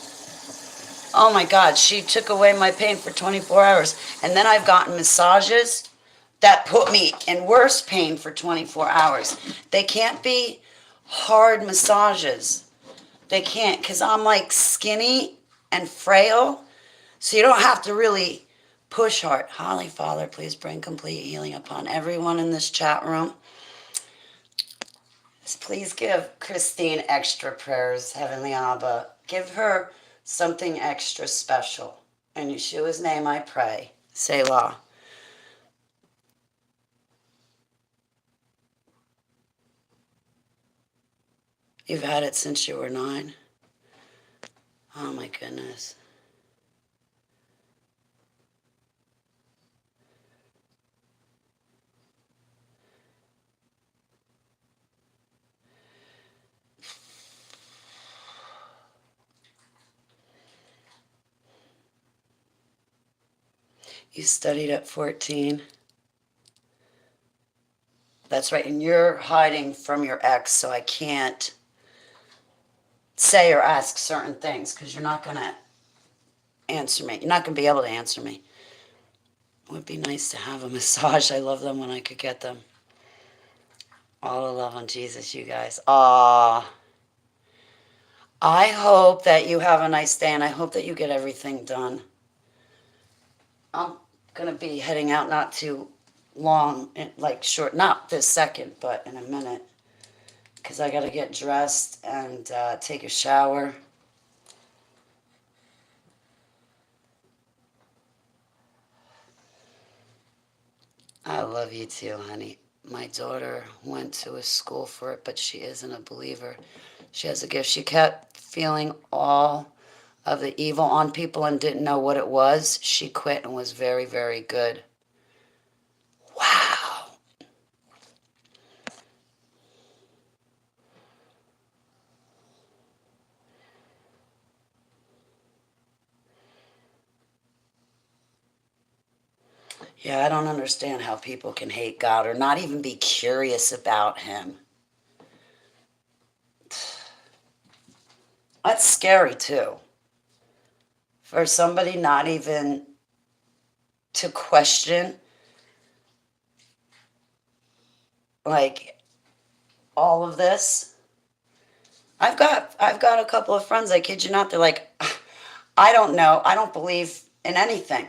Oh my God. She took away my pain for 24 hours. And then I've gotten massages that put me in worse pain for 24 hours. They can't be hard massages. They can't, because I'm like skinny and frail. So you don't have to really push hard. Holy Father, please bring complete healing upon everyone in this chat room. Please give Christine extra prayers, Heavenly Abba. Give her something extra special. In Yeshua's name I pray. Selah. You've had it since you were 9? Oh my goodness. You studied at 14. That's right, and you're hiding from your ex, so I can't say or ask certain things because you're not going to answer me. You're not going to be able to answer me. It would be nice to have a massage. I love them when I could get them. All the love on Jesus, you guys. I hope that you have a nice day, and I hope that you get everything done. I'm going to be heading out not too long, like short, not this second, but in a minute, because I got to get dressed and take a shower. I love you too, honey. My daughter went to a school for it, but she isn't a believer. She has a gift. She kept feeling all of the evil on people and didn't know what it was. She quit and was very, very good. Wow. Yeah, I don't understand how people can hate God or not even be curious about him. That's scary too. For somebody not even to question like all of this. I've got a couple of friends, I kid you not, they're like, I don't know, I don't believe in anything.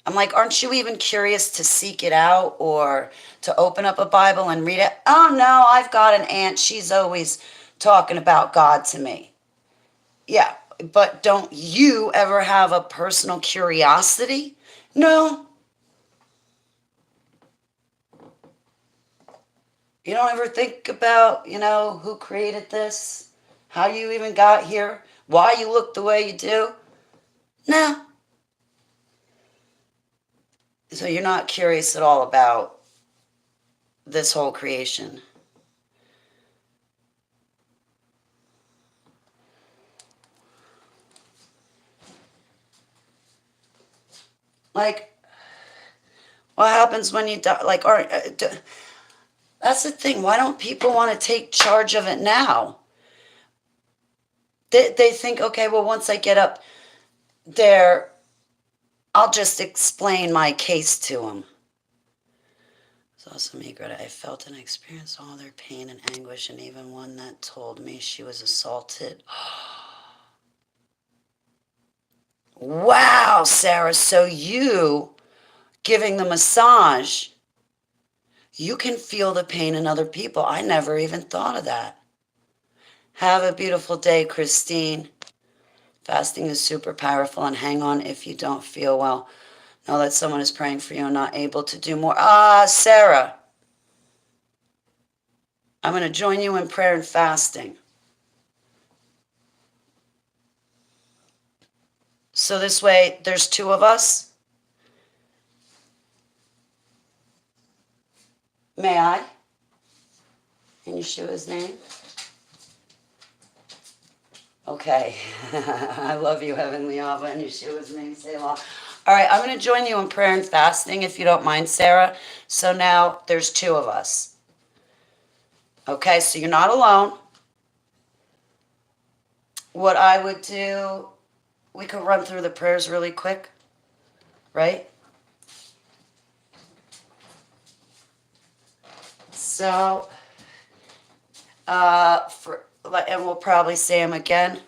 I'm like, aren't you even curious to seek it out or to open up a Bible and read it? Oh no, I've got an aunt, she's always talking about God to me. Yeah, but don't you ever have a personal curiosity? No. You don't ever think about, who created this? How you even got here? Why you look the way you do? No. So you're not curious at all about this whole creation. Like, what happens when you die? Like, that's the thing. Why don't people want to take charge of it now? They think, okay, well, once I get up there, I'll just explain my case to them. It's also me, Greta. I felt and experienced all their pain and anguish, and even one that told me she was assaulted. Wow, Sarah. So you giving the massage, you can feel the pain in other people. I never even thought of that. Have a beautiful day, Christine. Fasting is super powerful, and hang on if you don't feel well. Know that someone is praying for you and not able to do more. Sarah, I'm going to join you in prayer and fasting. So this way, there's two of us. May I? In Yeshua's name? Okay. I love you, Heavenly Abba, in Yeshua's name, Selah. All right, I'm going to join you in prayer and fasting, if you don't mind, Sarah. So now there's two of us. Okay, so you're not alone. What I would do, we could run through the prayers really quick, right? So, and we'll probably say them again.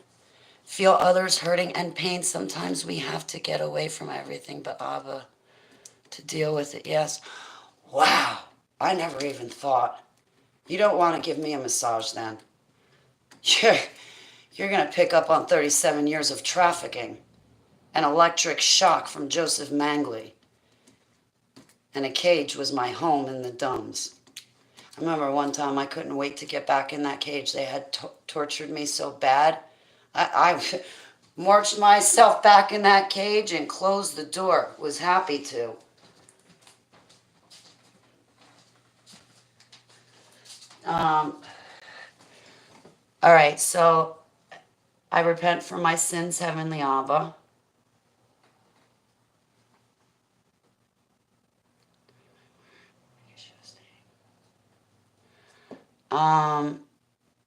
Feel others hurting and pain. Sometimes we have to get away from everything but Abba to deal with it. Yes. Wow. I never even thought. You don't want to give me a massage then. You're going to pick up on 37 years of trafficking, an electric shock from Joseph Mangley, and a cage was my home in the Dumbs. I remember one time I couldn't wait to get back in that cage. They had tortured me so bad. I marched myself back in that cage and closed the door. Was happy to. All right, so I repent for my sins, Heavenly Abba.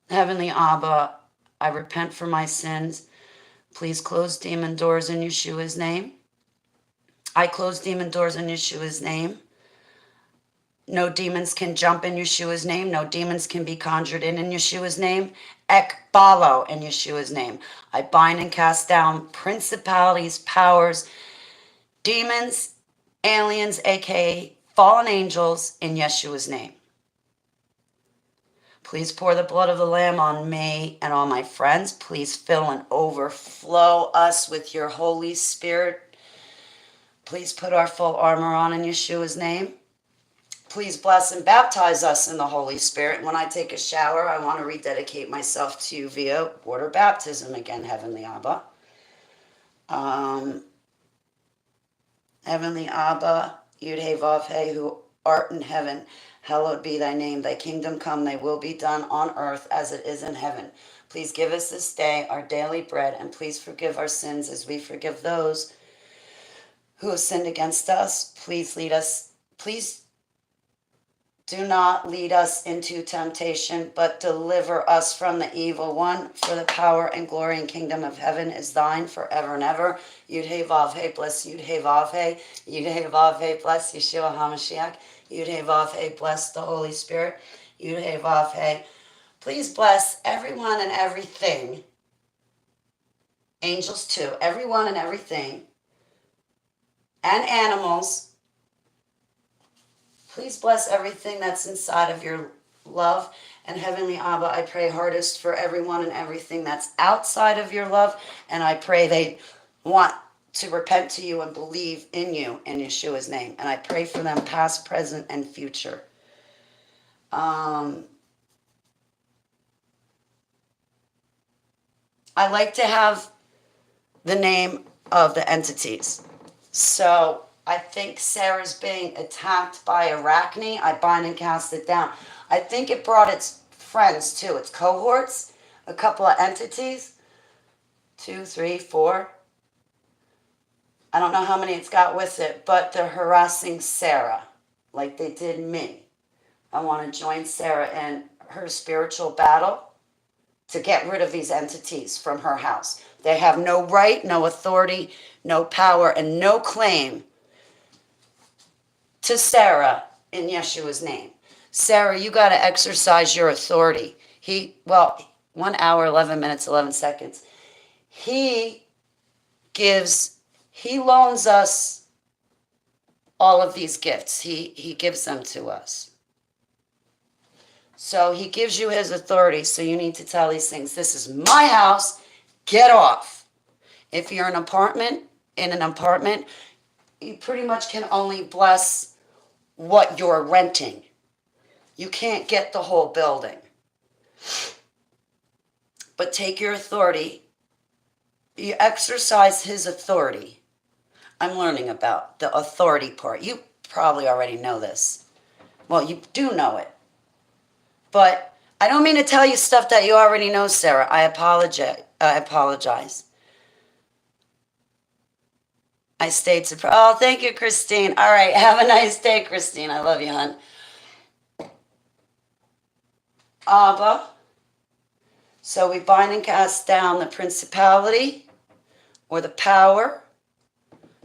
Heavenly Abba, I repent for my sins. Please close demon doors in Yeshua's name. I close demon doors in Yeshua's name. No demons can jump in Yeshua's name. No demons can be conjured in Yeshua's name. Ekbalo in Yeshua's name. I bind and cast down principalities, powers, demons, aliens, aka fallen angels, in Yeshua's name. Please pour the blood of the Lamb on me and all my friends. Please fill and overflow us with your Holy Spirit. Please put our full armor on in Yeshua's name. Please bless and baptize us in the Holy Spirit. When I take a shower, I want to rededicate myself to you via water baptism again, Heavenly Abba. Heavenly Abba, Yud-He Vav-He, who art in heaven, hallowed be thy name. Thy kingdom come, thy will be done on earth as it is in heaven. Please give us this day our daily bread, and please forgive our sins as we forgive those who have sinned against us. Please do not lead us into temptation, but deliver us from the evil one. For the power and glory and kingdom of heaven is thine forever and ever. Yud-He Vav-He, bless Yud-He Vav-He. Yud-He Vav-He, bless Yeshua HaMashiach. Yud-He Vav-He, bless the Holy Spirit. Yud-He Vav-He. Please bless everyone and everything. Angels too. Everyone and everything. And animals. Please bless everything that's inside of your love. And Heavenly Abba, I pray hardest for everyone and everything that's outside of your love. And I pray they want to repent to you and believe in you in Yeshua's name. And I pray for them past, present, and future. I like to have the name of the entities. So I think Sarah's being attacked by Arachne. I bind and cast it down. I think it brought its friends too, its cohorts, a couple of entities. 2, 3, 4. I don't know how many it's got with it, but they're harassing Sarah like they did me. I want to join Sarah in her spiritual battle to get rid of these entities from her house. They have no right, no authority, no power, and no claim to Sarah in Yeshua's name. Sarah, you got to exercise your authority. 1 hour, 11 minutes, 11 seconds. He loans us all of these gifts. He gives them to us. So he gives you his authority, so you need to tell these things. This is my house. Get off. If you're in an apartment, you pretty much can only bless what you're renting. You can't get the whole building. But take your authority. You exercise his authority. I'm learning about the authority part. You probably already know this. Well, you do know it. But I don't mean to tell you stuff that you already know, Sarah. I apologize. I stayed surprised. Oh, thank you, Christine. All right. Have a nice day, Christine. I love you, hon. Abba. So we bind and cast down the principality or the power.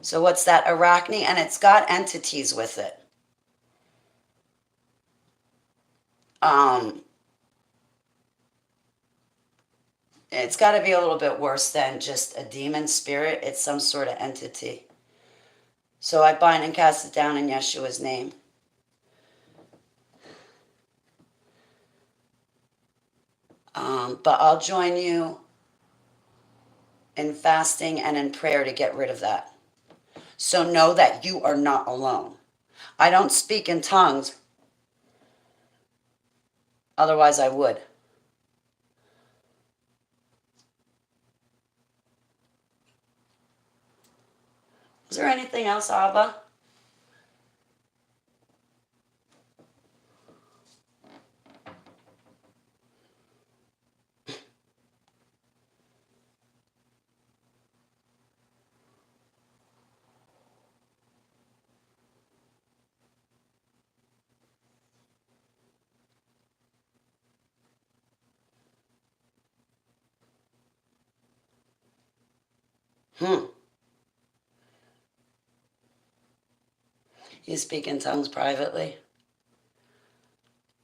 So what's that? Arachne. And it's got entities with it. It's got to be a little bit worse than just a demon spirit. It's some sort of entity. So I bind and cast it down in Yeshua's name. But I'll join you in fasting and in prayer to get rid of that. So know that you are not alone. I don't speak in tongues. Otherwise, I would. Is there anything else, Abba? You speak in tongues privately?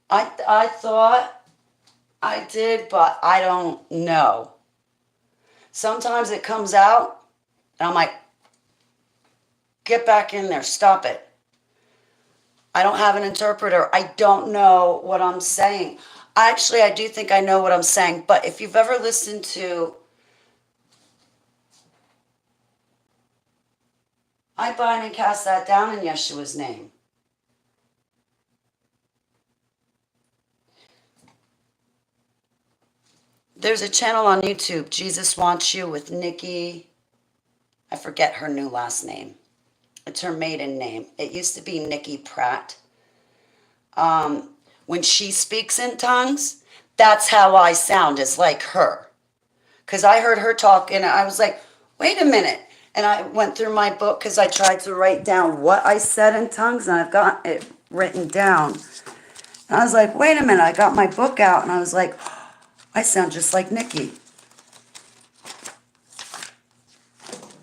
I thought I did, but I don't know. Sometimes it comes out, and I'm like, get back in there, stop it. I don't have an interpreter. I don't know what I'm saying. Actually, I do think I know what I'm saying, but if you've ever listened to I bind and cast that down in Yeshua's name. There's a channel on YouTube, Jesus Wants You, with Nikki. I forget her new last name. It's her maiden name. It used to be Nikki Pratt. When she speaks in tongues, that's how I sound, is like her. Because I heard her talk and I was like, wait a minute. And I went through my book because I tried to write down what I said in tongues, and I've got it written down. And I was like, wait a minute. I got my book out and I was like, oh, I sound just like Nikki.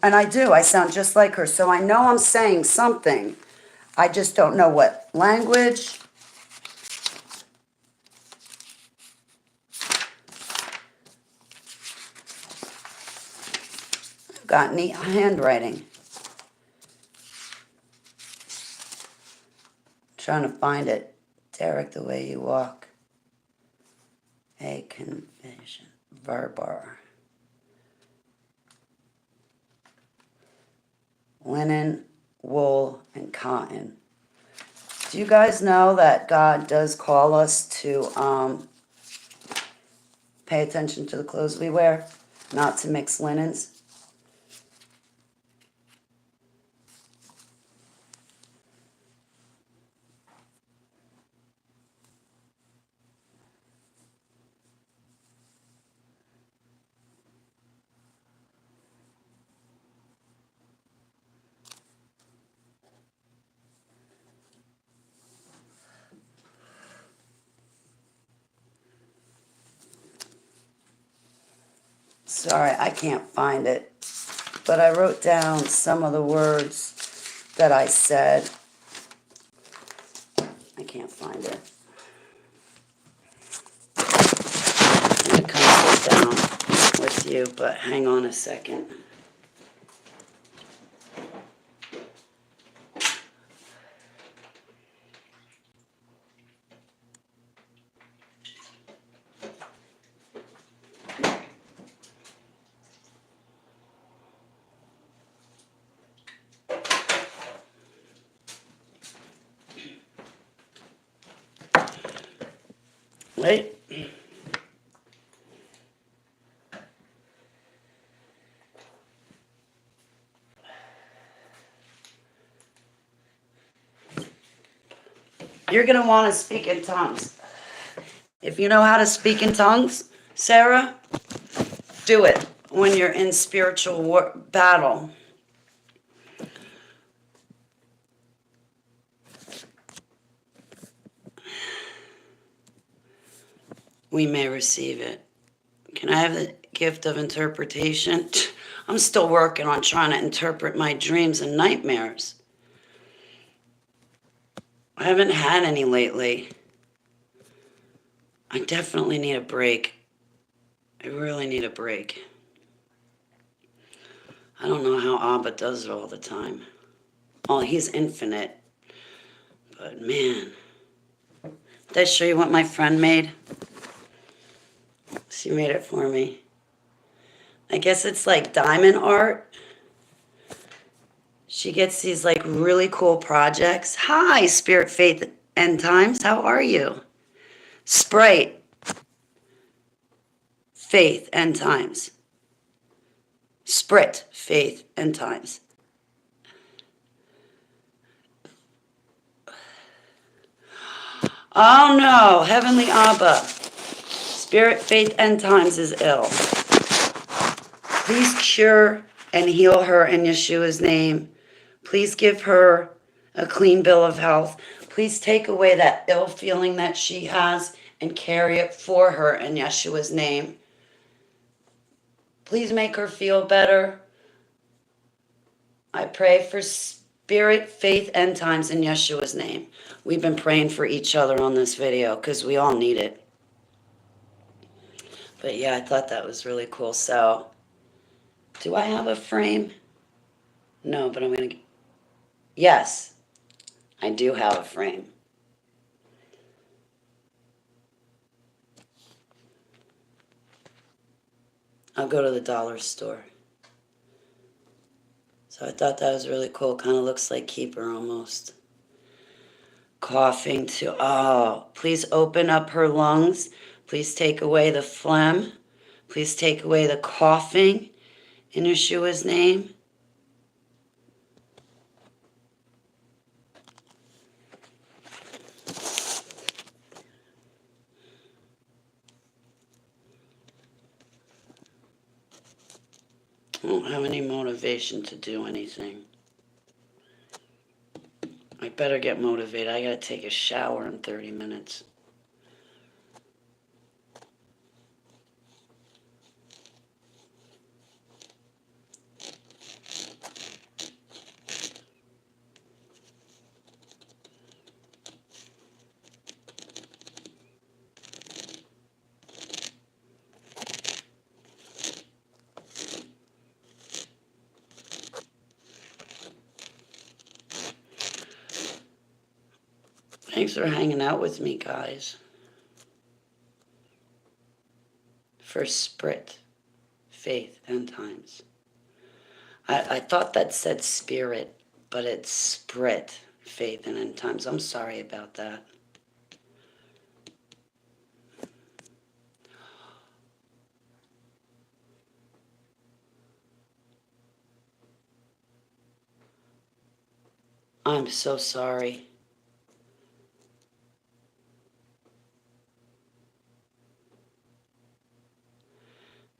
And I do. I sound just like her. So I know I'm saying something. I just don't know what language. I've got neat handwriting. Trying to find it. Derek, the way you walk. A confusion. Verbar. Linen, wool, and cotton. Do you guys know that God does call us to pay attention to the clothes we wear, not to mix linens? Sorry, I can't find it. But I wrote down some of the words that I said. I can't find it. I'm going to come sit down with you, but hang on a second. Wait. You're going to want to speak in tongues. If you know how to speak in tongues, Sarah, do it when you're in spiritual battle. We may receive it. Can I have the gift of interpretation? I'm still working on trying to interpret my dreams and nightmares. I haven't had any lately. I definitely need a break. I really need a break. I don't know how Abba does it all the time. Oh, he's infinite. But man, did I show you what my friend made? She made it for me. I guess it's like diamond art. She gets these like really cool projects. Hi, Spirit, Faith, End Times. How are you? Sprite, Faith, End Times. Sprit, Faith, End Times. Oh no, Heavenly Abba. Spirit, Faith, End Times is ill. Please cure and heal her in Yeshua's name. Please give her a clean bill of health. Please take away that ill feeling that she has and carry it for her in Yeshua's name. Please make her feel better. I pray for spirit, faith, end times in Yeshua's name. We've been praying for each other on this video because we all need it. But yeah, I thought that was really cool. So, do I have a frame? No, but I'm going to... Yes, I do have a frame. I'll go to the dollar store. So I thought that was really cool. Kind of looks like Keeper almost. Coughing too. Oh, please open up her lungs. Please take away the phlegm. Please take away the coughing in Yeshua's name. I don't have any motivation to do anything. I better get motivated. I gotta take a shower in 30 minutes. Thanks for hanging out with me, guys. For Sprit, Faith, End Times. I thought that said Spirit, but it's Sprit, Faith, and End Times. I'm sorry about that. I'm so sorry.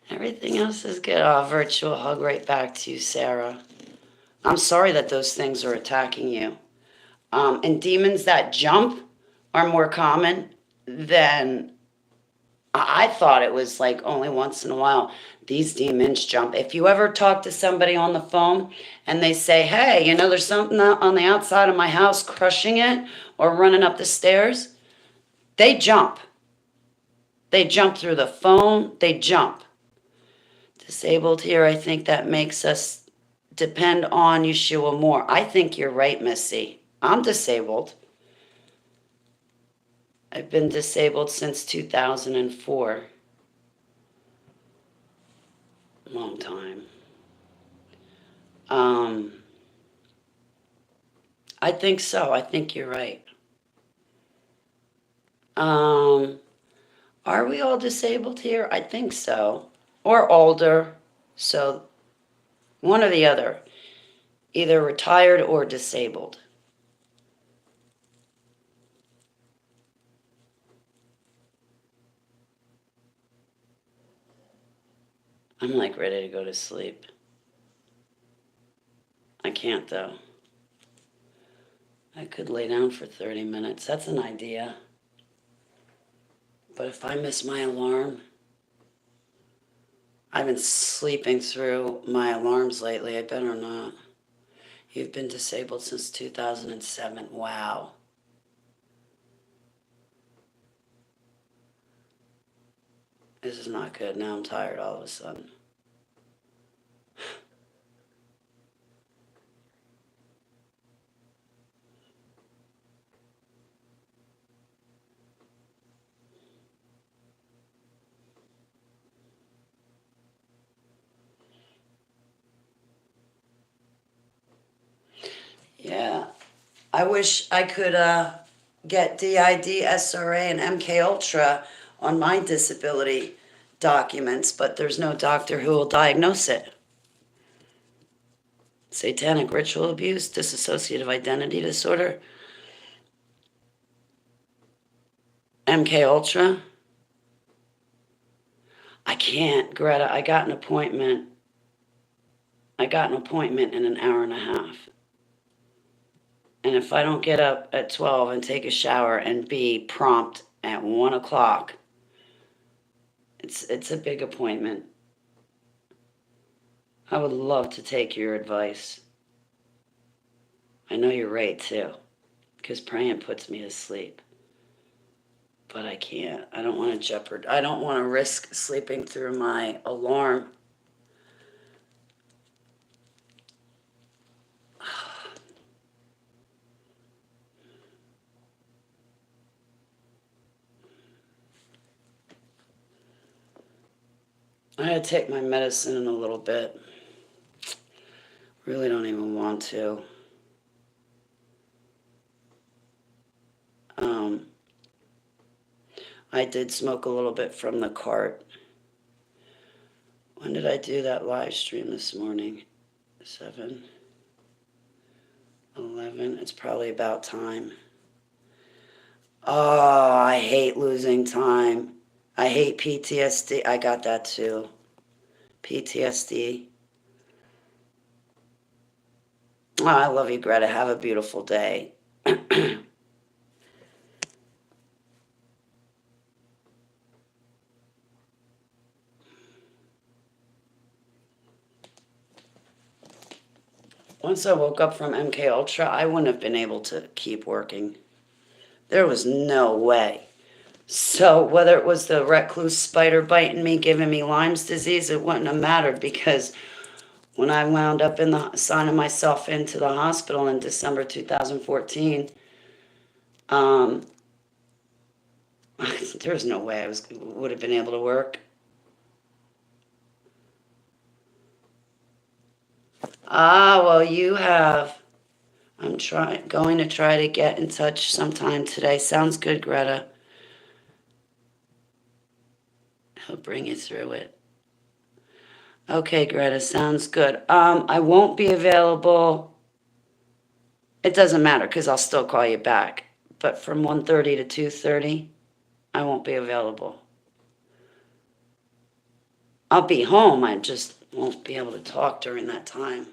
Everything else is good. Oh, virtual hug right back to you, Sarah. I'm sorry that those things are attacking you. And demons that jump are more common than I thought it was like only once in a while these demons jump. If you ever talk to somebody on the phone and they say, hey, there's something on the outside of my house crushing it or running up the stairs, they jump. They jump through the phone, they jump. Disabled here, I think that makes us depend on Yeshua more. I think you're right, Missy. I'm disabled. I've been disabled since 2004. Long time. I think so. I think you're right. Are we all disabled here? I think so. Or older. So one or the other. Either retired or disabled. I'm like ready to go to sleep. I can't though. I could lay down for 30 minutes. That's an idea. But if I miss my alarm, I've been sleeping through my alarms lately. I better not. You've been disabled since 2007. Wow. This is not good. Now I'm tired all of a sudden. Yeah. I wish I could get DID, SRA, and MK Ultra on my disability documents, but there's no doctor who will diagnose it. Satanic ritual abuse, dissociative identity disorder, MK Ultra. I can't, Greta. I got an appointment in an hour and a half. And if I don't get up at 12 and take a shower and be prompt at 1 o'clock, it's a big appointment. I would love to take your advice. I know you're right too, because praying puts me to sleep. But I can't. I don't want to I don't want to risk sleeping through my alarm. I gotta take my medicine in a little bit. Really don't even want to. I did smoke a little bit from the cart. When did I do that live stream this morning? 7, 11. It's probably about time. Oh, I hate losing time. I hate PTSD. I got that too. PTSD. Oh, I love you, Greta. Have a beautiful day. Once I woke up from MK Ultra, I wouldn't have been able to keep working. There was no way. So whether it was the recluse spider biting me, giving me Lyme's disease, it wouldn't have mattered because when I wound up signing myself into the hospital in December 2014, there was no way I would have been able to work. Well, you have. I'm going to try to get in touch sometime today. Sounds good, Greta. He'll bring you through it. Okay, Greta, sounds good. I won't be available. It doesn't matter because I'll still call you back. But from 1:30 to 2:30, I won't be available. I'll be home. I just won't be able to talk during that time.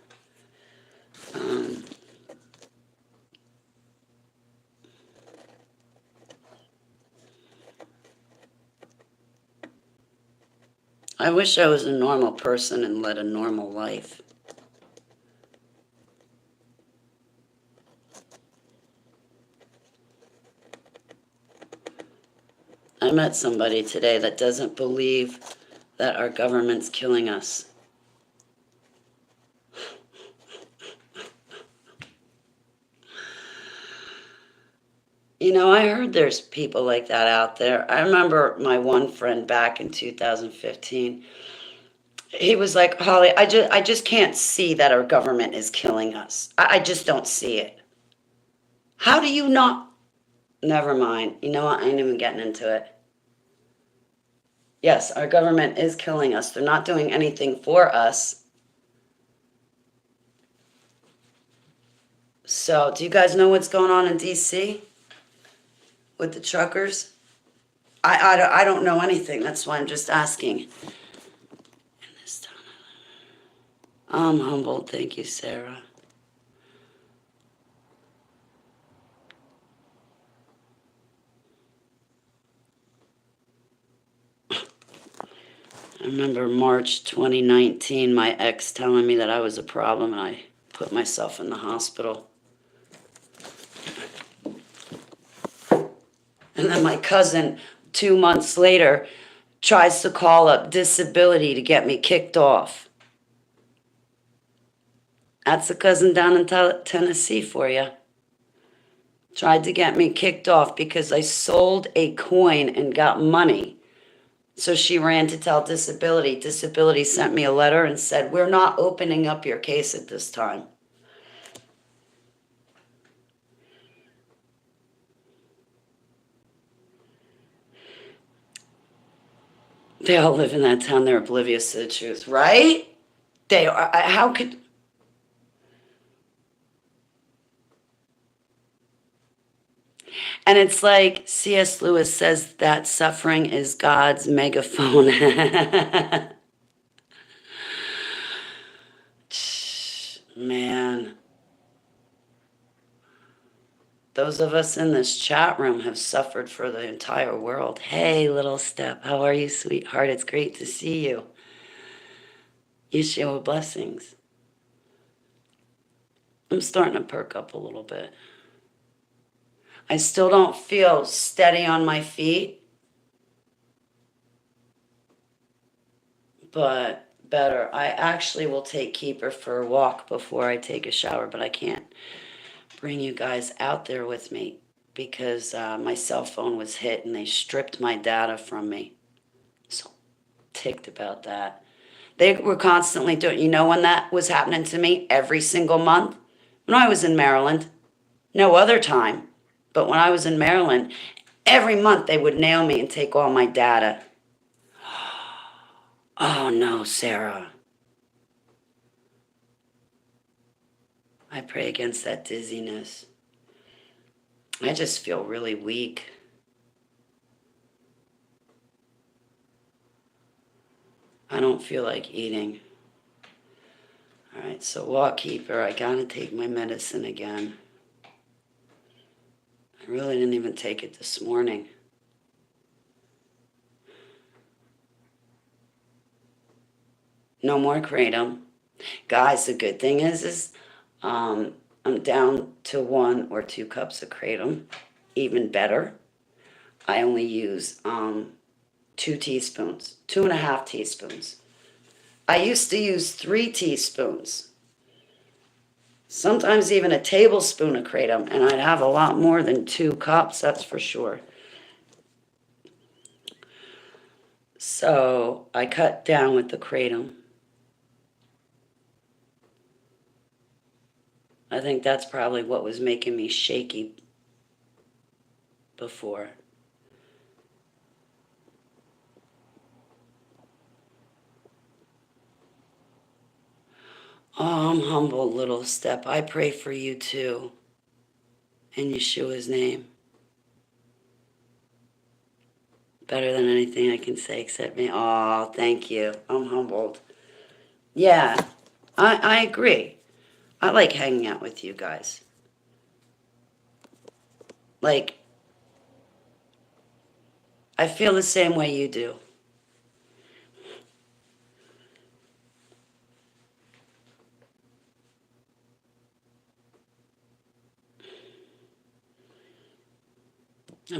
I wish I was a normal person and led a normal life. I met somebody today that doesn't believe that our government's killing us. You know, I heard there's people like that out there. I remember my one friend back in 2015. He was like, Holly, I just can't see that our government is killing us. I just don't see it. How do you not? Never mind. You know what? I ain't even getting into it. Yes, our government is killing us. They're not doing anything for us. So, do you guys know what's going on in DC with the truckers? I don't know anything. That's why I'm just asking. In this town, I'm humbled. Thank you, Sarah. I remember March 2019, my ex telling me that I was a problem, and I put myself in the hospital. And then my cousin, 2 months later, tries to call up disability to get me kicked off. That's a cousin down in Tennessee for you. Tried to get me kicked off because I sold a coin and got money. So she ran to tell disability. Disability sent me a letter and said, we're not opening up your case at this time. They all live in that town. They're oblivious to the truth, right? They are. How could... And it's like C.S. Lewis says that suffering is God's megaphone. Man. Those of us in this chat room have suffered for the entire world. Hey, little step. How are you, sweetheart? It's great to see you. Yeshua blessings. I'm starting to perk up a little bit. I still don't feel steady on my feet, but better. I actually will take Keeper for a walk before I take a shower, but I can't bring you guys out there with me because my cell phone was hit and they stripped my data from me. So ticked about that. They were constantly doing, you know when that was happening to me? Every single month? When I was in Maryland. No other time. But when I was in Maryland, every month they would nail me and take all my data. Oh no, Sarah. I pray against that dizziness. I just feel really weak. I don't feel like eating. All right, so walk keeper, I gotta take my medicine again. I really didn't even take it this morning. No more kratom. Guys, the good thing is I'm down to 1 or 2 cups of kratom. Even better. I only use 2 teaspoons, 2.5 teaspoons. I used to use 3 teaspoons. Sometimes even a tablespoon of kratom, and I'd have a lot more than 2 cups, that's for sure. So I cut down with the kratom. I think that's probably what was making me shaky before. Oh, I'm humble, little step. I pray for you too. In Yeshua's name. Better than anything I can say except me. Oh, thank you. I'm humbled. Yeah, I agree. I like hanging out with you guys. Like, I feel the same way you do.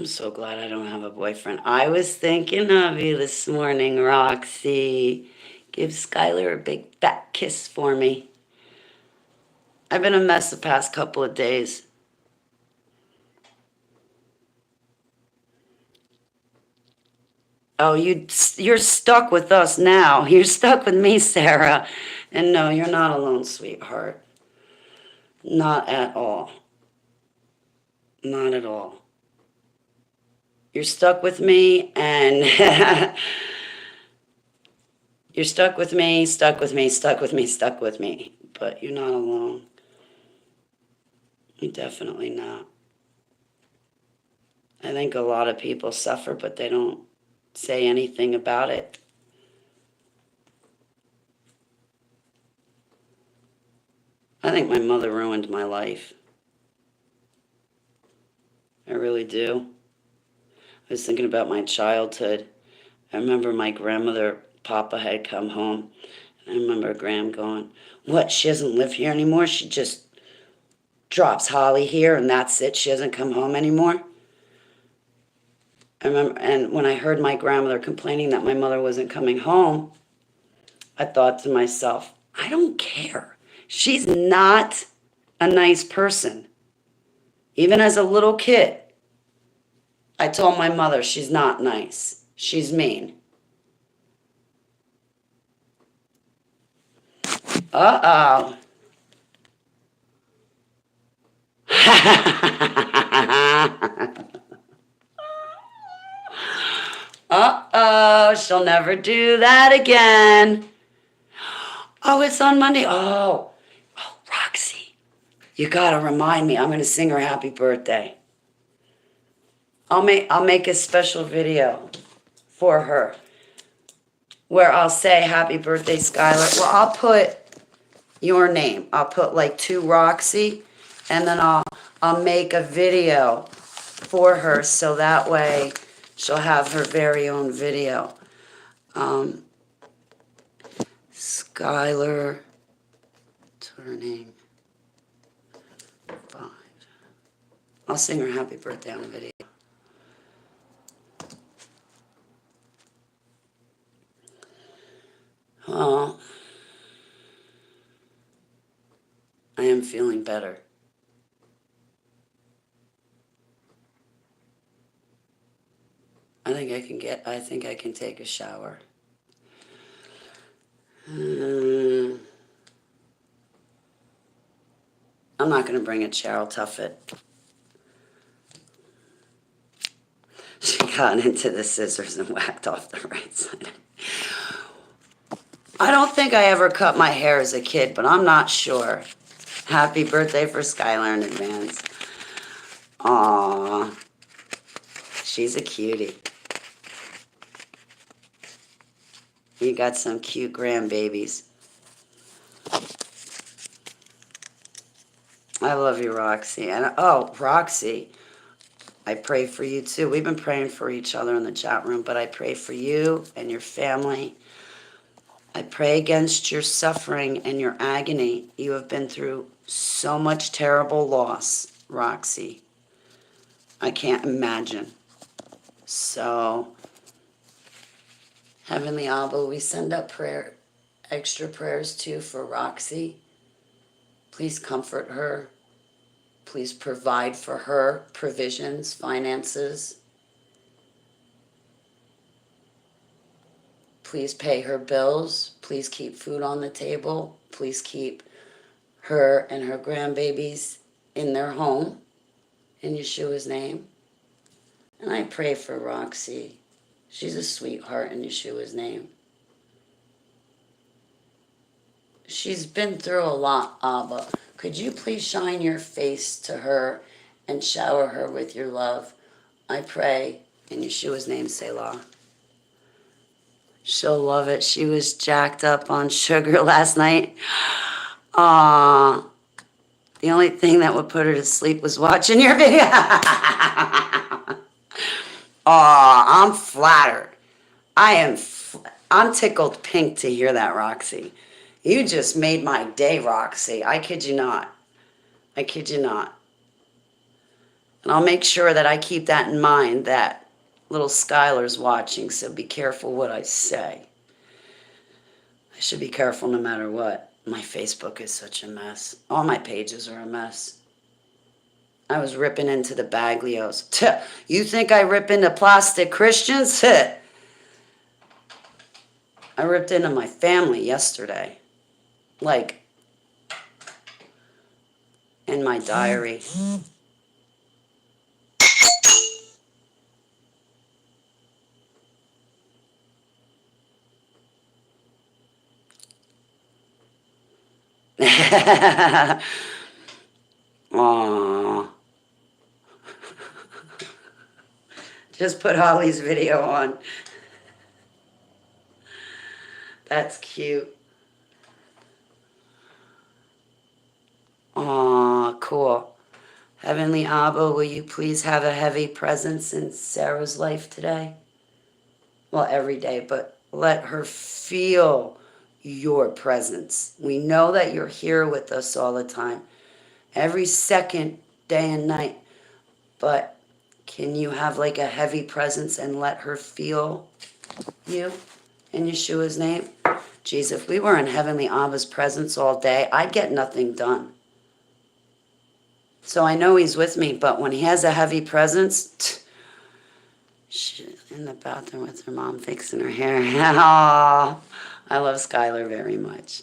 so glad I don't have a boyfriend. I was thinking of you this morning, Roxy. Give Skylar a big fat kiss for me. I've been a mess the past couple of days. Oh, you're stuck with us now. You're stuck with me, Sarah. And no, you're not alone, sweetheart. Not at all. Not at all. You're stuck with me, and you're stuck with me, stuck with me, stuck with me, stuck with me. But you're not alone. You're definitely not. I think a lot of people suffer, but they don't say anything about it. I think my mother ruined my life. I really do. I was thinking about my childhood. I remember my grandmother, Papa, had come home. And I remember Graham going, "What, she doesn't live here anymore? She just drops Holly here and that's it? She doesn't come home anymore?" I remember, and when I heard my grandmother complaining that my mother wasn't coming home, I thought to myself, I don't care. She's not a nice person. Even as a little kid, I told my mother she's not nice. She's mean. Uh-oh. Uh-oh, she'll never do that again. Oh, it's on Monday. Oh, Roxy, you gotta remind me. I'm gonna sing her happy birthday. I'll make a special video for her where I'll say happy birthday, Skylar. Well, I'll put your name. I'll put like to Roxy, and then I'll make a video for her so that way she'll have her very own video. Skylar Turning 5. I'll sing her happy birthday on the video. Oh, I am feeling better. I think I can take a shower. I'm not going to bring it, Cheryl Tuffet. She got into the scissors and whacked off the right side. I don't think I ever cut my hair as a kid, but I'm not sure. Happy birthday for Skylar in advance. Aww. She's a cutie. You got some cute grandbabies. I love you, Roxy. And oh, Roxy, I pray for you too. We've been praying for each other in the chat room, but I pray for you and your family. I pray against your suffering and your agony. You have been through so much terrible loss, Roxy. I can't imagine. So, Heavenly Abba, we send up extra prayers too for Roxy. Please comfort her. Please provide for her provisions, finances. Please pay her bills. Please keep food on the table. Please keep her and her grandbabies in their home, in Yeshua's name. And I pray for Roxy. She's a sweetheart in Yeshua's name. She's been through a lot, Abba. Could you please shine your face to her and shower her with your love? I pray in Yeshua's name, Selah. She'll love it. She was jacked up on sugar last night. Aww. The only thing that would put her to sleep was watching your video. Aw, I'm flattered. I'm tickled pink to hear that, Roxy. You just made my day, Roxy. I kid you not. I kid you not. And I'll make sure that I keep that in mind, that little Skylar's watching, so be careful what I say. I should be careful no matter what. My Facebook is such a mess. All my pages are a mess. I was ripping into the Baglios. You think I rip into plastic Christians? I ripped into my family yesterday. Like, in my diary. Aww. Just put Holly's video on. That's cute. Aw, cool. Heavenly Abba, will you please have a heavy presence in Sarah's life today? Well, every day, but let her feel your presence. We know that you're here with us all the time, every second, day and night. But can you have like a heavy presence and let her feel you in Yeshua's name? Geez, if we were in Heavenly Abba's presence all day, I'd get nothing done. So I know he's with me, but when he has a heavy presence, she's in the bathroom with her mom fixing her hair. Oh, I love Skylar very much.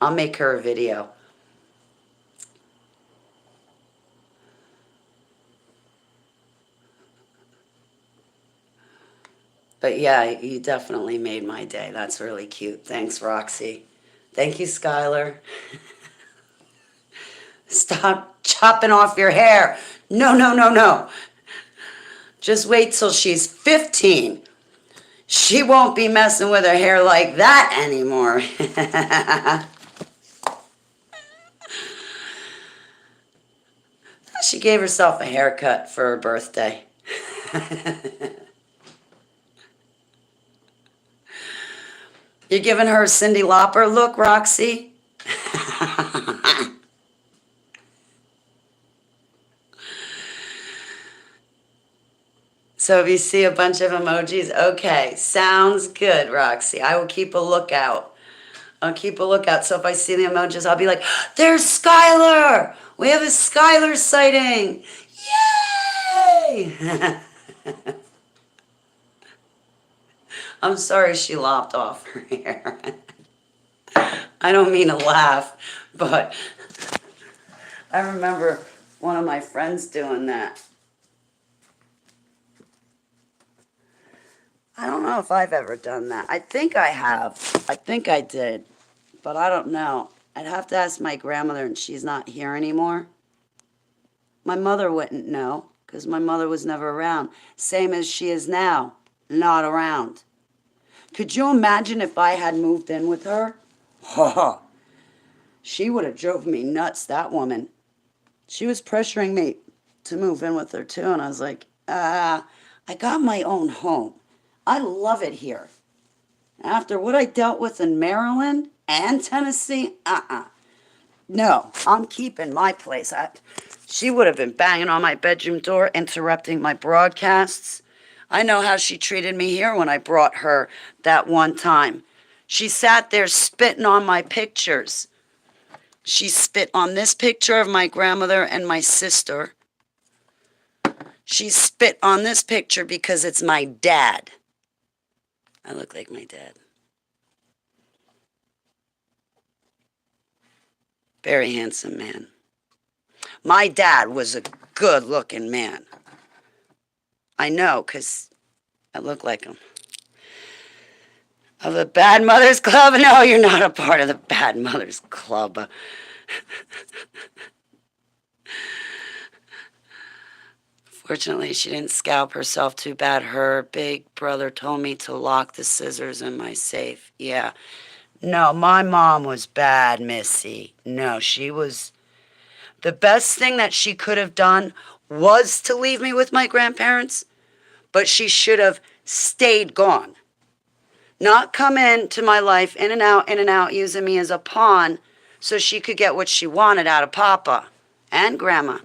I'll make her a video. But yeah, you definitely made my day. That's really cute. Thanks, Roxy. Thank you, Skylar. Stop chopping off your hair. No, no, no, no. Just wait till she's 15. She won't be messing with her hair like that anymore. She gave herself a haircut for her birthday. You're giving her a Cyndi Lauper look, Roxy? So if you see a bunch of emojis, okay, sounds good, Roxy. I will keep a lookout. I'll keep a lookout. So if I see the emojis, I'll be like, there's Skylar! We have a Skylar sighting! Yay! I'm sorry she lopped off her hair. I don't mean to laugh, but I remember one of my friends doing that. I don't know if I've ever done that. I think I have. I think I did, but I don't know. I'd have to ask my grandmother, and she's not here anymore. My mother wouldn't know, because my mother was never around. Same as she is now, not around. Could you imagine if I had moved in with her? Oh, she would have drove me nuts, that woman. She was pressuring me to move in with her, too, and I was like, I got my own home. I love it here. After what I dealt with in Maryland and Tennessee, no, I'm keeping my place. She would have been banging on my bedroom door, interrupting my broadcasts. I know how she treated me here when I brought her that one time. She sat there spitting on my pictures. She spit on this picture of my grandmother and my sister. She spit on this picture because it's my dad. I look like my dad. Very handsome man. My dad was a good-looking man. I know, because I look like him. Of the Bad Mothers Club? No, you're not a part of the Bad Mothers Club. Fortunately, she didn't scalp herself too bad. Her big brother told me to lock the scissors in my safe. Yeah. No, my mom was bad, Missy. No, she was... The best thing that she could have done was to leave me with my grandparents, but she should have stayed gone. Not come into my life, in and out, using me as a pawn so she could get what she wanted out of Papa and Grandma.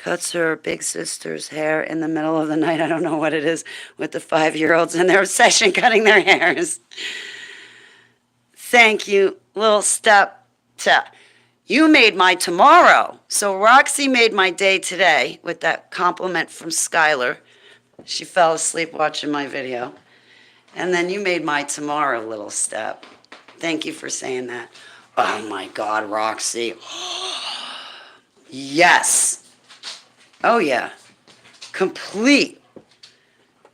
cuts her big sister's hair in the middle of the night. I don't know what it is with the 5-year-olds in their obsession cutting their hairs. Thank you, little step to. You made my tomorrow. So Roxy made my day today with that compliment from Skylar. She fell asleep watching my video. And then you made my tomorrow, little step. Thank you for saying that. Oh my God, Roxy. Yes. Oh yeah. Complete.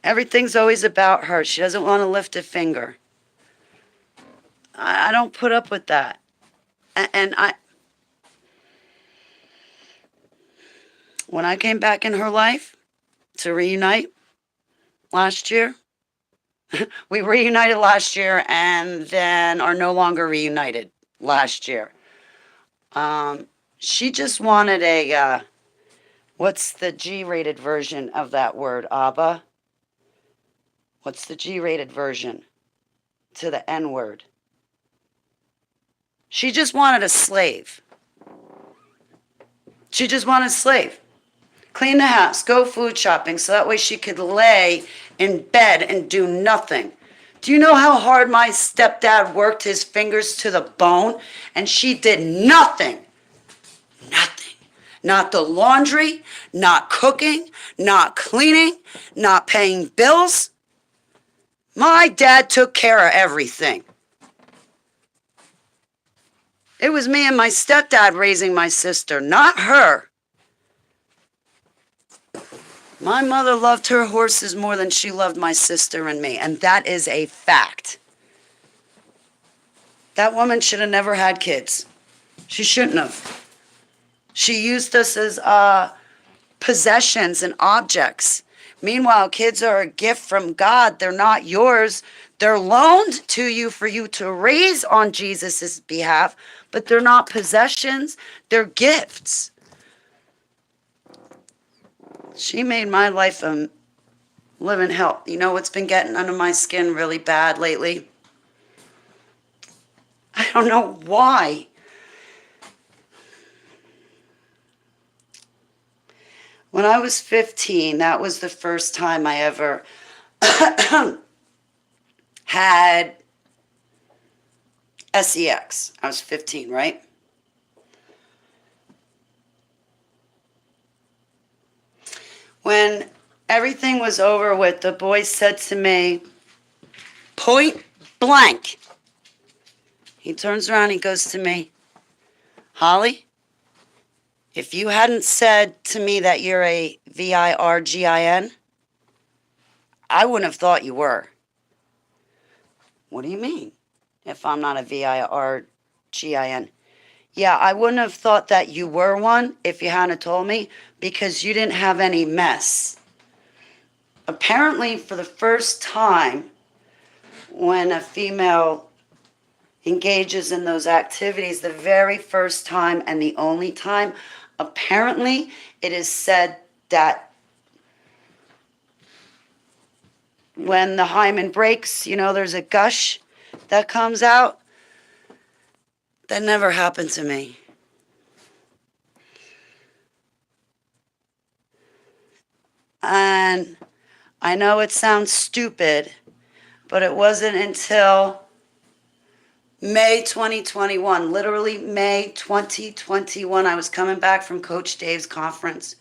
Everything's always about her. She doesn't want to lift a finger. I don't put up with that. And when I came back in her life to reunite last year, we reunited last year and then are no longer reunited last year. She just wanted a, what's the G-rated version of that word, Abba? What's the G-rated version to the N-word? She just wanted a slave. She just wanted a slave. Clean the house, go food shopping, so that way she could lay in bed and do nothing. Do you know how hard my stepdad worked his fingers to the bone? And she did nothing. Nothing. Not the laundry, not cooking, not cleaning, not paying bills. My dad took care of everything. It was me and my stepdad raising my sister, not her. My mother loved her horses more than she loved my sister and me, and that is a fact. That woman should have never had kids. She shouldn't have. She used us as possessions and objects. Meanwhile, kids are a gift from God. They're not yours. They're loaned to you for you to raise on Jesus' behalf, but they're not possessions. They're gifts. She made my life a living hell. You know what's been getting under my skin really bad lately? I don't know why. When I was 15, that was the first time I ever had sex. I was 15, right? When everything was over with, the boy said to me, point blank. He turns around, he goes to me, Holly, if you hadn't said to me that you're a virgin, I wouldn't have thought you were. What do you mean? If I'm not a virgin? Yeah, I wouldn't have thought that you were one if you hadn't told me, because you didn't have any mess. Apparently, for the first time, when a female engages in those activities, the very first time and the only time, apparently it is said that when the hymen breaks, you know, there's a gush that comes out. That never happened to me. And I know it sounds stupid, but it wasn't until May 2021, literally May 2021, I was coming back from Coach Dave's conference.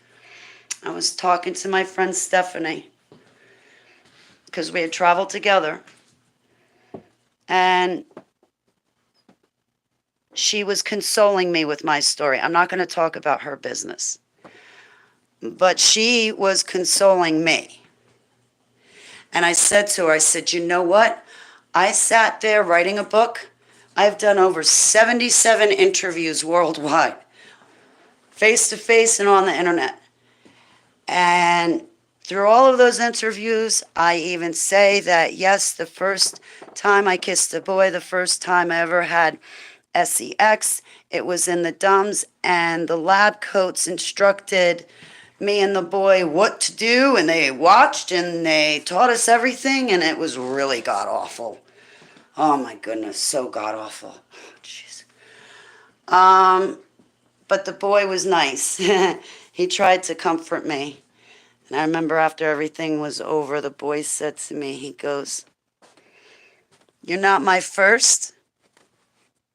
I was talking to my friend Stephanie, because we had traveled together. And she was consoling me with my story. I'm not going to talk about her business. But she was consoling me. And I said to her, I said, you know what? I sat there writing a book. I've done over 77 interviews worldwide, face-to-face and on the internet. And through all of those interviews, I even say that, yes, the first time I kissed a boy, the first time I ever had sex, it was in the DUMS, and the lab coats instructed me and the boy what to do, and they watched and they taught us everything, and it was really god-awful. Oh my goodness, so god-awful. Jeez. But the boy was nice. He tried to comfort me. And I remember after everything was over, the boy said to me, he goes, "You're not my first,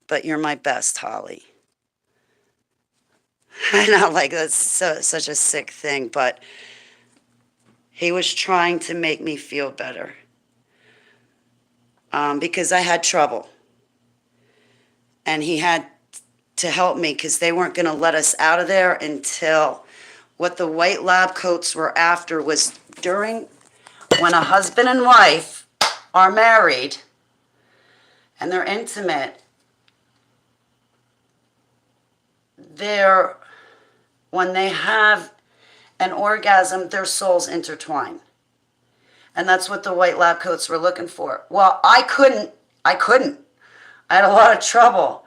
but you're my best, Holly." I know, like, that's such a sick thing, but he was trying to make me feel better because I had trouble. And he had to help me because they weren't going to let us out of there until what the white lab coats were after was during when a husband and wife are married and they're intimate, when they have an orgasm, their souls intertwine. And that's what the white lab coats were looking for. Well, I couldn't. I had a lot of trouble.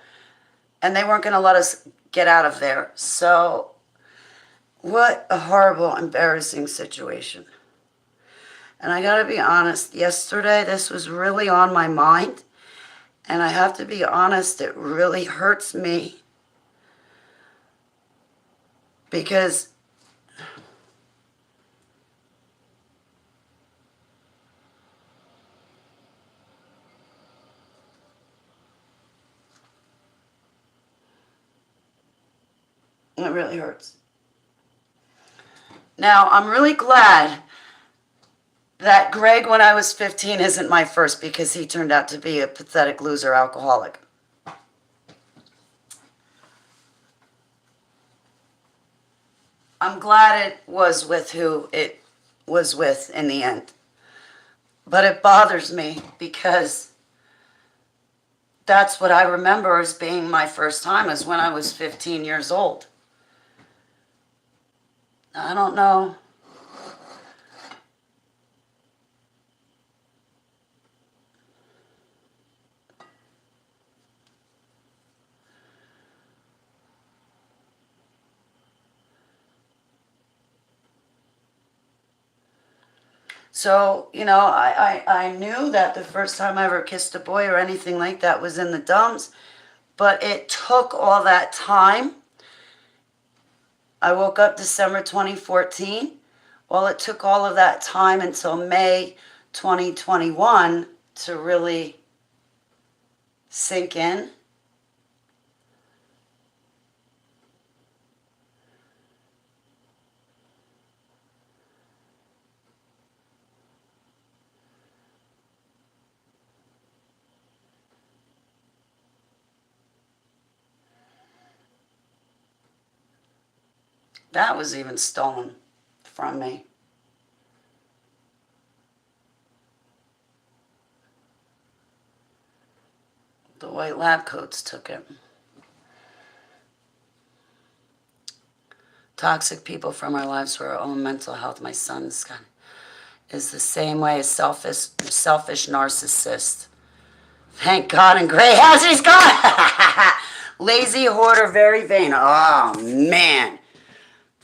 And they weren't going to let us get out of there. So, what a horrible, embarrassing situation. And I got to be honest, yesterday this was really on my mind. And I have to be honest, it really hurts me. Because it really hurts. Now, I'm really glad that Greg, when I was 15, isn't my first because he turned out to be a pathetic loser alcoholic. I'm glad it was with who it was with in the end. But it bothers me because that's what I remember as being my first time, is when I was 15 years old. I don't know. So, I knew that the first time I ever kissed a boy or anything like that was in the dumps, but it took all that time. I woke up December 2014. Well, it took all of that time until May 2021 to really sink in. That was even stolen from me. The white lab coats took it. Toxic people from our lives for our own mental health. My son's is the same way, a selfish narcissist. Thank God in gray house he's gone. Lazy hoarder, very vain. Oh, man.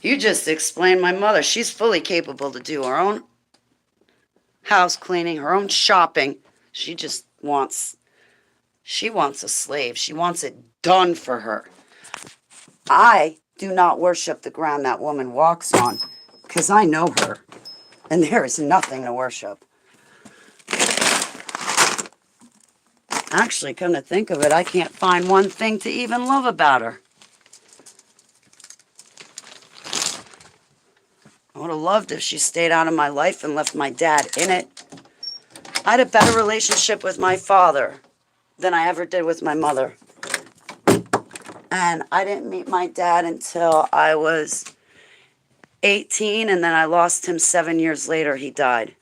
You just explained my mother. She's fully capable to do her own house cleaning, her own shopping. She wants a slave. She wants it done for her. I do not worship the ground that woman walks on because I know her, and there is nothing to worship. Actually, come to think of it, I can't find one thing to even love about her. I would have loved if she stayed out of my life and left my dad in it. I had a better relationship with my father than I ever did with my mother. And I didn't meet my dad until I was 18, and then I lost him 7 years later. He died.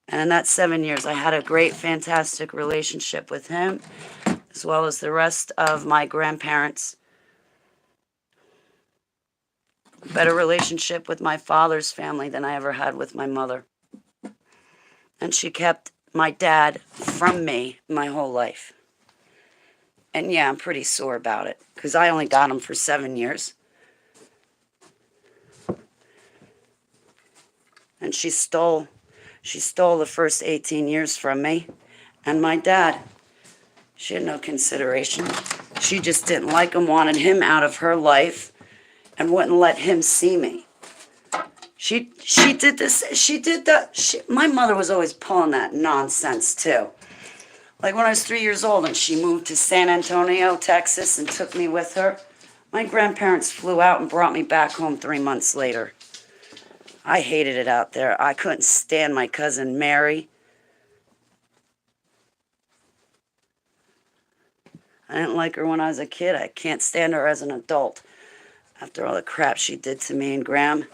And in that 7 years, I had a great, fantastic relationship with him, as well as the rest of my grandparents. Better relationship with my father's family than I ever had with my mother. And she kept my dad from me my whole life. And yeah, I'm pretty sore about it, because I only got him for 7 years. And she stole the first 18 years from me. And my dad, she had no consideration. She just didn't like him, wanted him out of her life. and wouldn't let him see me. She did this, she did that. My mother was always pulling that nonsense too. Like when I was 3 years old and she moved to San Antonio, Texas, and took me with her, my grandparents flew out and brought me back home 3 months later. I hated it out there. I couldn't stand my cousin Mary. I didn't like her when I was a kid. I can't stand her as an adult after all the crap she did to me and Graham.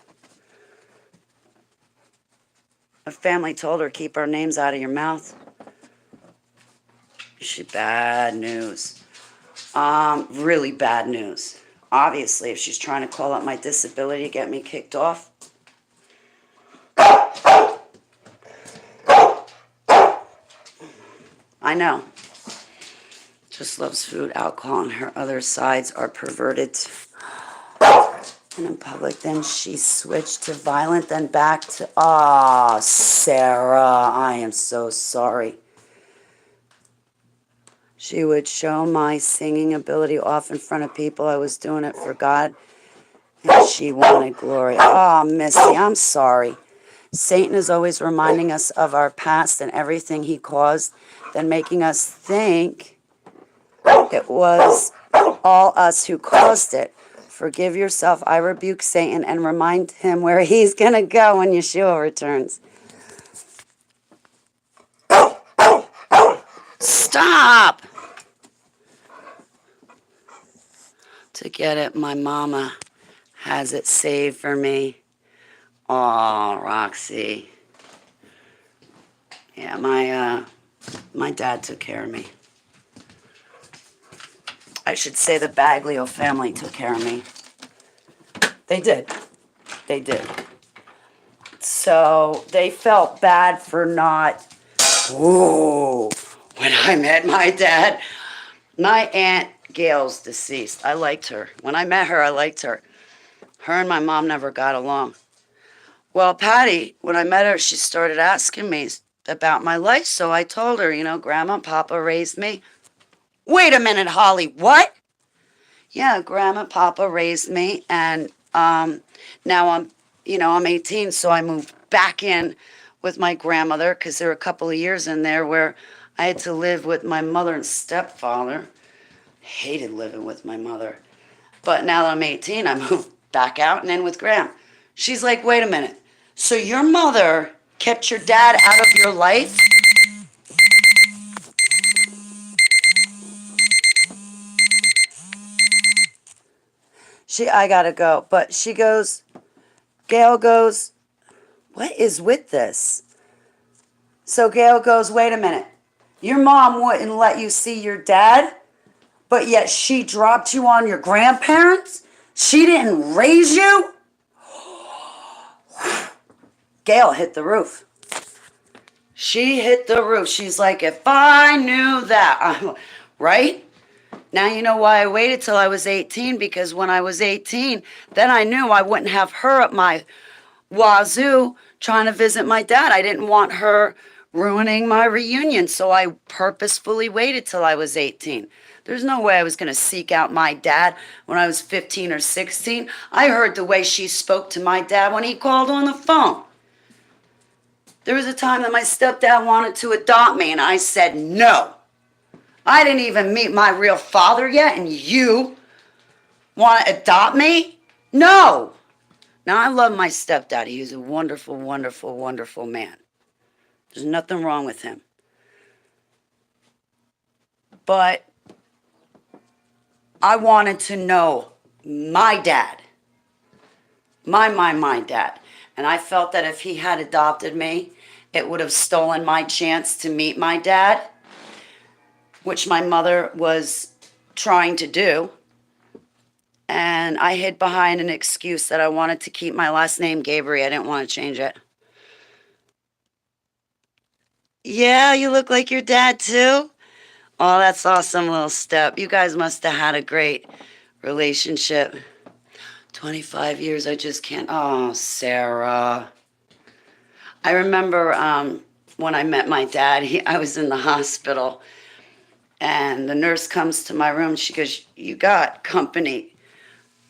Her family told her, keep our names out of your mouth. She bad news. Really bad news. Obviously, if she's trying to call up my disability to get me kicked off. I know. Just loves food, alcohol, and her other sides are perverted. And in public, then she switched to violent, then back to, Sarah, I am so sorry. She would show my singing ability off in front of people. I was doing it for God, and she wanted glory. Missy, I'm sorry. Satan is always reminding us of our past and everything he caused, then making us think it was all us who caused it. Forgive yourself. I rebuke Satan and remind him where he's going to go when Yeshua returns. Stop! To get it, my mama has it saved for me. Oh, Roxy. Yeah, my dad took care of me. I should say the Baglio family took care of me. They did. They did. So they felt bad for not... Whoa. When I met my dad, my Aunt Gail's deceased. I liked her. When I met her, I liked her. Her and my mom never got along. Well, Patty, when I met her, she started asking me about my life. So I told her, Grandma and Papa raised me. Wait a minute, Holly, what? Yeah, Grandma and Papa raised me, and now I'm 18, so I moved back in with my grandmother because there were a couple of years in there where I had to live with my mother and stepfather. Hated living with my mother. But now that I'm 18, I moved back out and in with Graham. She's like, wait a minute. So your mother kept your dad out of your life? I gotta go. But Gail goes, what is with this? So Gail goes, wait a minute. Your mom wouldn't let you see your dad, but yet she dropped you on your grandparents? She didn't raise you? Gail hit the roof. She hit the roof. She's like, if I knew that, right? Now you know why I waited till I was 18, because when I was 18, then I knew I wouldn't have her at my wazoo trying to visit my dad. I didn't want her ruining my reunion, so I purposefully waited till I was 18. There's no way I was going to seek out my dad when I was 15 or 16. I heard the way she spoke to my dad when he called on the phone. There was a time that my stepdad wanted to adopt me, and I said no. I didn't even meet my real father yet, and you want to adopt me? No. Now, I love my stepdad. He was a wonderful, wonderful, wonderful man. There's nothing wrong with him. But I wanted to know my dad. My dad. And I felt that if he had adopted me, it would have stolen my chance to meet my dad, which my mother was trying to do. And I hid behind an excuse that I wanted to keep my last name Gabriel. I didn't want to change it. Yeah, you look like your dad too? Oh, that's awesome, little step. You guys must have had a great relationship. 25 years, I just can't. Oh, Sarah. I remember when I met my dad, I was in the hospital, and the nurse comes to my room. She goes, you got company.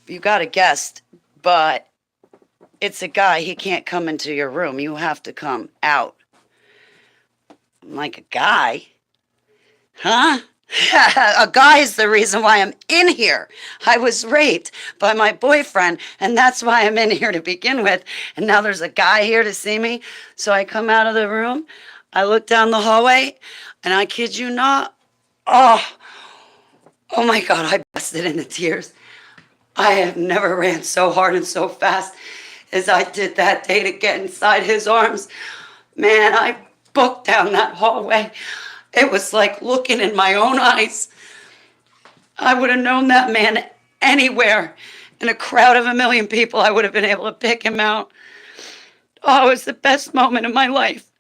you got a guest, but it's a guy. He can't come into your room. You have to come out. I'm like, a guy? Huh? A guy is the reason why I'm in here. I was raped by my boyfriend, and that's why I'm in here to begin with. And now there's a guy here to see me. So I come out of the room, I look down the hallway, and I kid you not, oh, oh my God, I busted into tears. I have never ran so hard and so fast as I did that day to get inside his arms. Man, I booked down that hallway. It was like looking in my own eyes. I would have known that man anywhere. In a crowd of a million people, I would have been able to pick him out. Oh, it was the best moment of my life.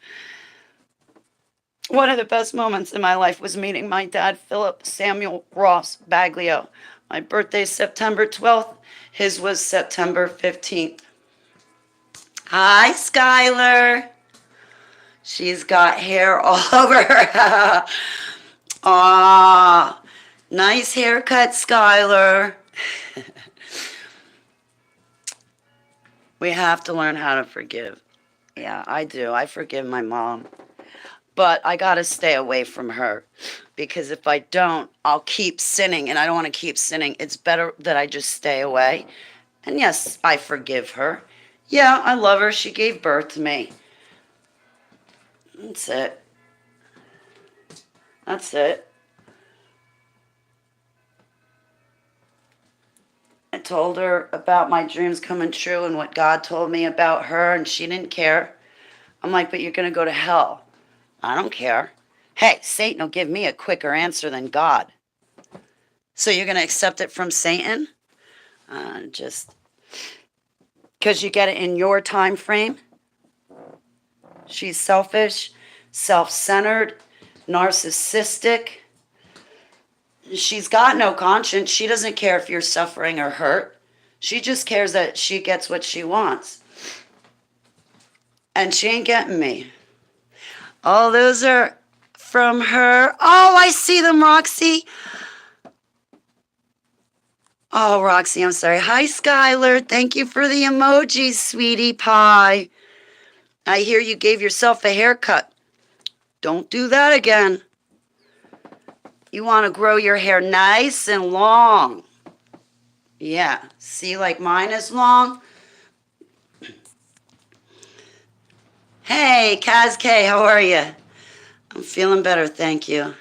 One of the best moments in my life was meeting my dad, Philip Samuel Ross Baglio. My birthday's September 12th. His was September 15th. Hi, Skylar. She's got hair all over her. Aw, nice haircut, Skylar. We have to learn how to forgive. Yeah, I do. I forgive my mom. But I got to stay away from her because if I don't, I'll keep sinning, and I don't want to keep sinning. It's better that I just stay away. And yes, I forgive her. Yeah, I love her. She gave birth to me. That's it. That's it. I told her about my dreams coming true and what God told me about her, and she didn't care. I'm like, but you're going to go to hell. I don't care. Hey, Satan will give me a quicker answer than God. So you're going to accept it from Satan? Just because you get it in your time frame? She's selfish, self-centered, narcissistic. She's got no conscience. She doesn't care if you're suffering or hurt. She just cares that she gets what she wants. And she ain't getting me. Oh, those are from her. Oh, I see them, Roxy. Oh, Roxy, I'm sorry. Hi, Skylar. Thank you for the emojis, sweetie pie. I hear you gave yourself a haircut. Don't do that again. You want to grow your hair nice and long. Yeah, see, like mine is long. Hey, Kaz K, how are you? I'm feeling better, thank you.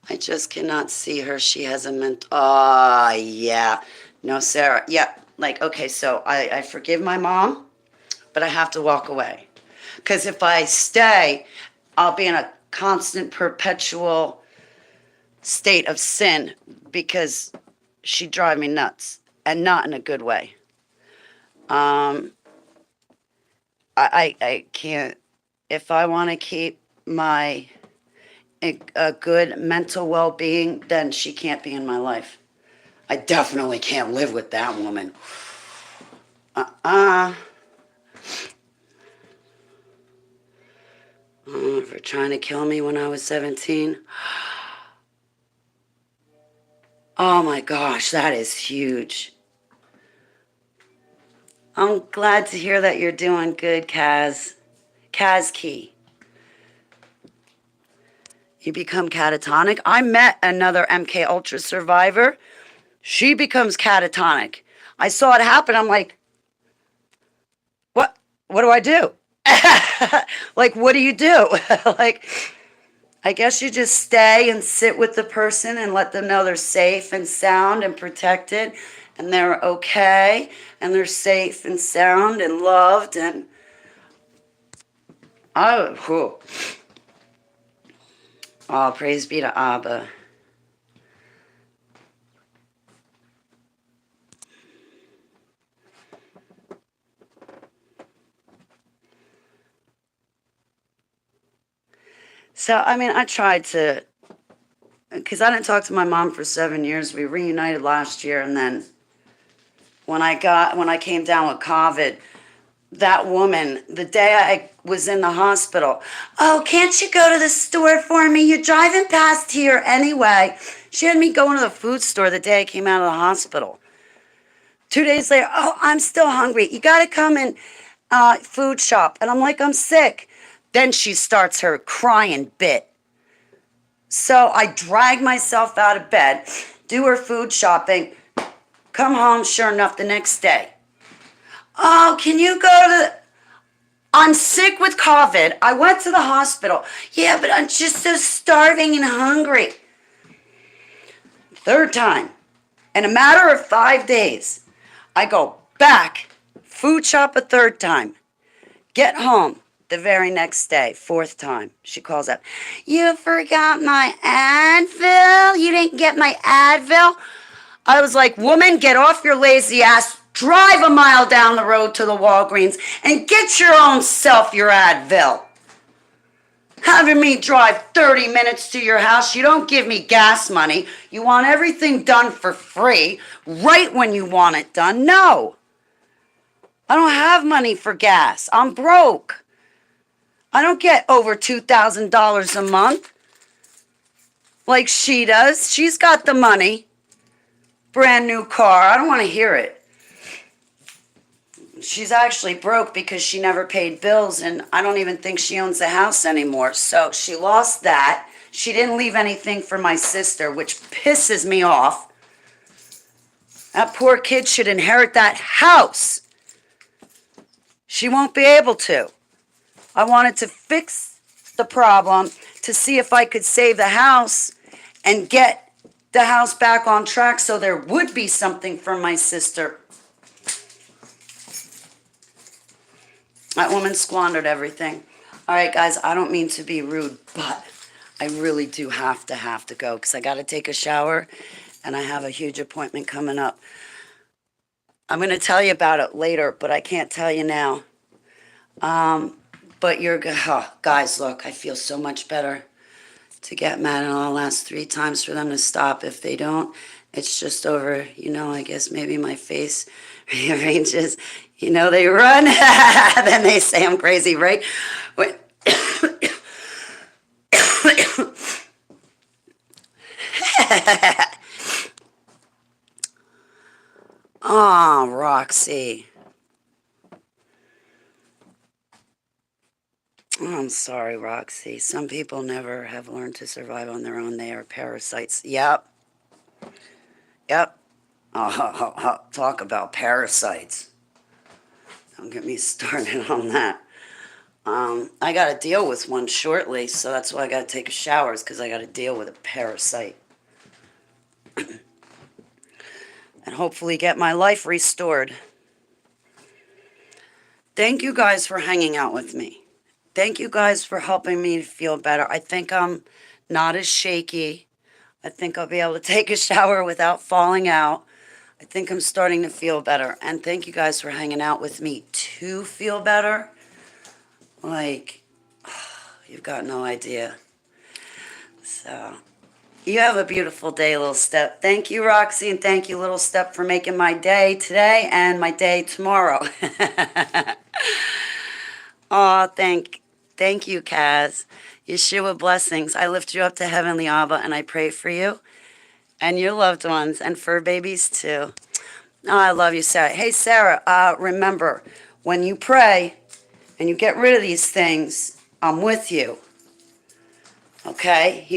I just cannot see her. She has a oh, yeah. No, Sarah. Yeah, like, okay, so I forgive my mom, but I have to walk away. Because if I stay, I'll be in a constant, perpetual state of sin because she'd drive me nuts, and not in a good way. I can't, if I want to keep my a good mental well-being, then she can't be in my life. I definitely can't live with that woman. For trying to kill me when I was 17. Oh my gosh, that is huge. I'm glad to hear that you're doing good, Kaz. Kaz Key. You become catatonic. I met another MK Ultra survivor. She becomes catatonic. I saw it happen. I'm like, what? What do I do? Like, what do you do? Like, I guess you just stay and sit with the person and let them know they're safe and sound and protected and they're okay and they're safe and sound and loved and oh, praise be to Abba. So, I mean, I tried to, because I didn't talk to my mom for 7 years. We reunited last year, and then when I came down with COVID, that woman, the day I was in the hospital, oh, can't you go to the store for me? You're driving past here anyway. She had me going to the food store the day I came out of the hospital. 2 days later, oh, I'm still hungry. You got to come and food shop. And I'm like, I'm sick. Then she starts her crying bit. So I drag myself out of bed, do her food shopping, come home, sure enough, the next day. Oh, can you go to I'm sick with COVID. I went to the hospital. Yeah, but I'm just so starving and hungry. Third time. In a matter of 5 days, I go back, food shop a third time, get home the very next day, fourth time. She calls up, you forgot my Advil? You didn't get my Advil? I was like, woman, get off your lazy ass, drive a mile down the road to the Walgreens, and get your own self your Advil. Having me drive 30 minutes to your house, you don't give me gas money. You want everything done for free, right when you want it done. No. I don't have money for gas. I'm broke. I don't get over $2,000 a month like she does. She's got the money. Brand new car. I don't want to hear it. She's actually broke because she never paid bills, and I don't even think she owns the house anymore. So she lost that. She didn't leave anything for my sister, which pisses me off. That poor kid should inherit that house. She won't be able to. I wanted to fix the problem to see if I could save the house and get the house back on track so there would be something for my sister. That woman squandered everything. All right, guys, I don't mean to be rude, but I really do have to go because I got to take a shower and I have a huge appointment coming up. I'm going to tell you about it later, but I can't tell you now. But guys, look, I feel so much better to get mad, and I'll ask 3 times for them to stop. If they don't, it's just over. I guess maybe my face rearranges. They run, then they say I'm crazy, right? Oh, Roxy. Oh, I'm sorry, Roxy. Some people never have learned to survive on their own. They are parasites. Yep. Oh, talk about parasites. Don't get me started on that. I got to deal with one shortly, so that's why I got to take a shower, because I got to deal with a parasite. And hopefully get my life restored. Thank you guys for hanging out with me. Thank you guys for helping me feel better. I think I'm not as shaky. I think I'll be able to take a shower without falling out. I think I'm starting to feel better. And thank you guys for hanging out with me to feel better. Like, you've got no idea. So, you have a beautiful day, Little Step. Thank you, Roxy, and thank you, Little Step, for making my day today and my day tomorrow. Oh, thank you, Kaz. Yeshua blessings. I lift you up to Heavenly Abba, and I pray for you and your loved ones and fur babies too. Oh, I love you, Sarah. Hey, Sarah, remember, when you pray and you get rid of these things, I'm with you. Okay?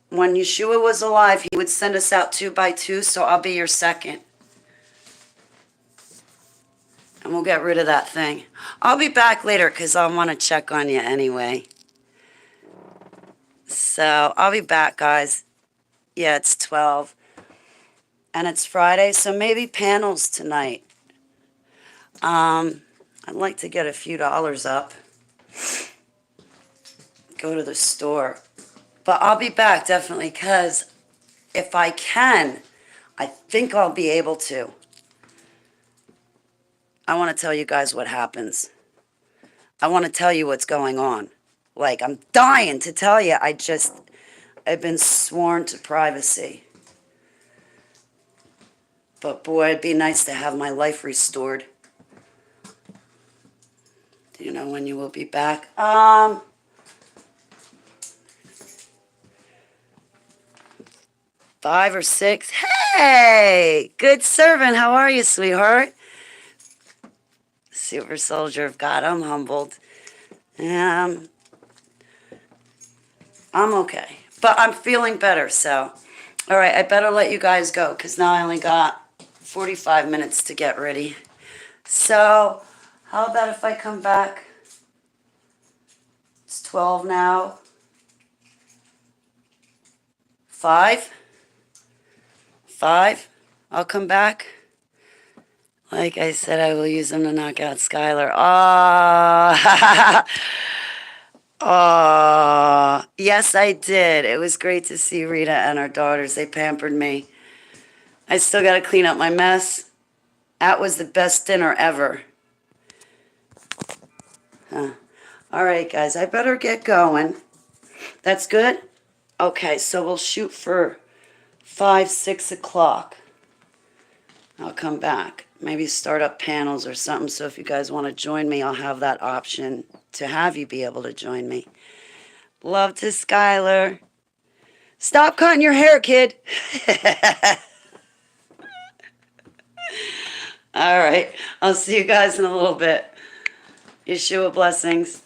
When Yeshua was alive, he would send us out 2 by 2, so I'll be your second. And we'll get rid of that thing. I'll be back later because I want to check on you anyway. So I'll be back, guys. Yeah, it's 12. And it's Friday, so maybe panels tonight. I'd like to get a few dollars up. Go to the store. But I'll be back, definitely, because if I can, I think I'll be able to. I want to tell you guys what happens. I want to tell you what's going on. Like, I'm dying to tell you. I've been sworn to privacy. But boy, it'd be nice to have my life restored. Do you know when you will be back? 5 or 6. Hey, good servant. How are you, sweetheart? Super soldier of God. I'm humbled. Um, I'm okay, but I'm feeling better. So, all right, I better let you guys go because now I only got 45 minutes to get ready. So, how about if I come back? It's 12 now. 5? 5? I'll come back. Like I said, I will use them to knock out Skylar. Ah, oh, yes, I did. It was great to see Rita and her daughters. They pampered me. I still got to clean up my mess. That was the best dinner ever. Huh. All right, guys, I better get going. That's good? Okay, so we'll shoot for 5, 6 o'clock. I'll come back. Maybe start up panels or something. So if you guys want to join me, I'll have that option to have you be able to join me. Love to Skylar. Stop cutting your hair, kid. All right. I'll see you guys in a little bit. Yeshua blessings.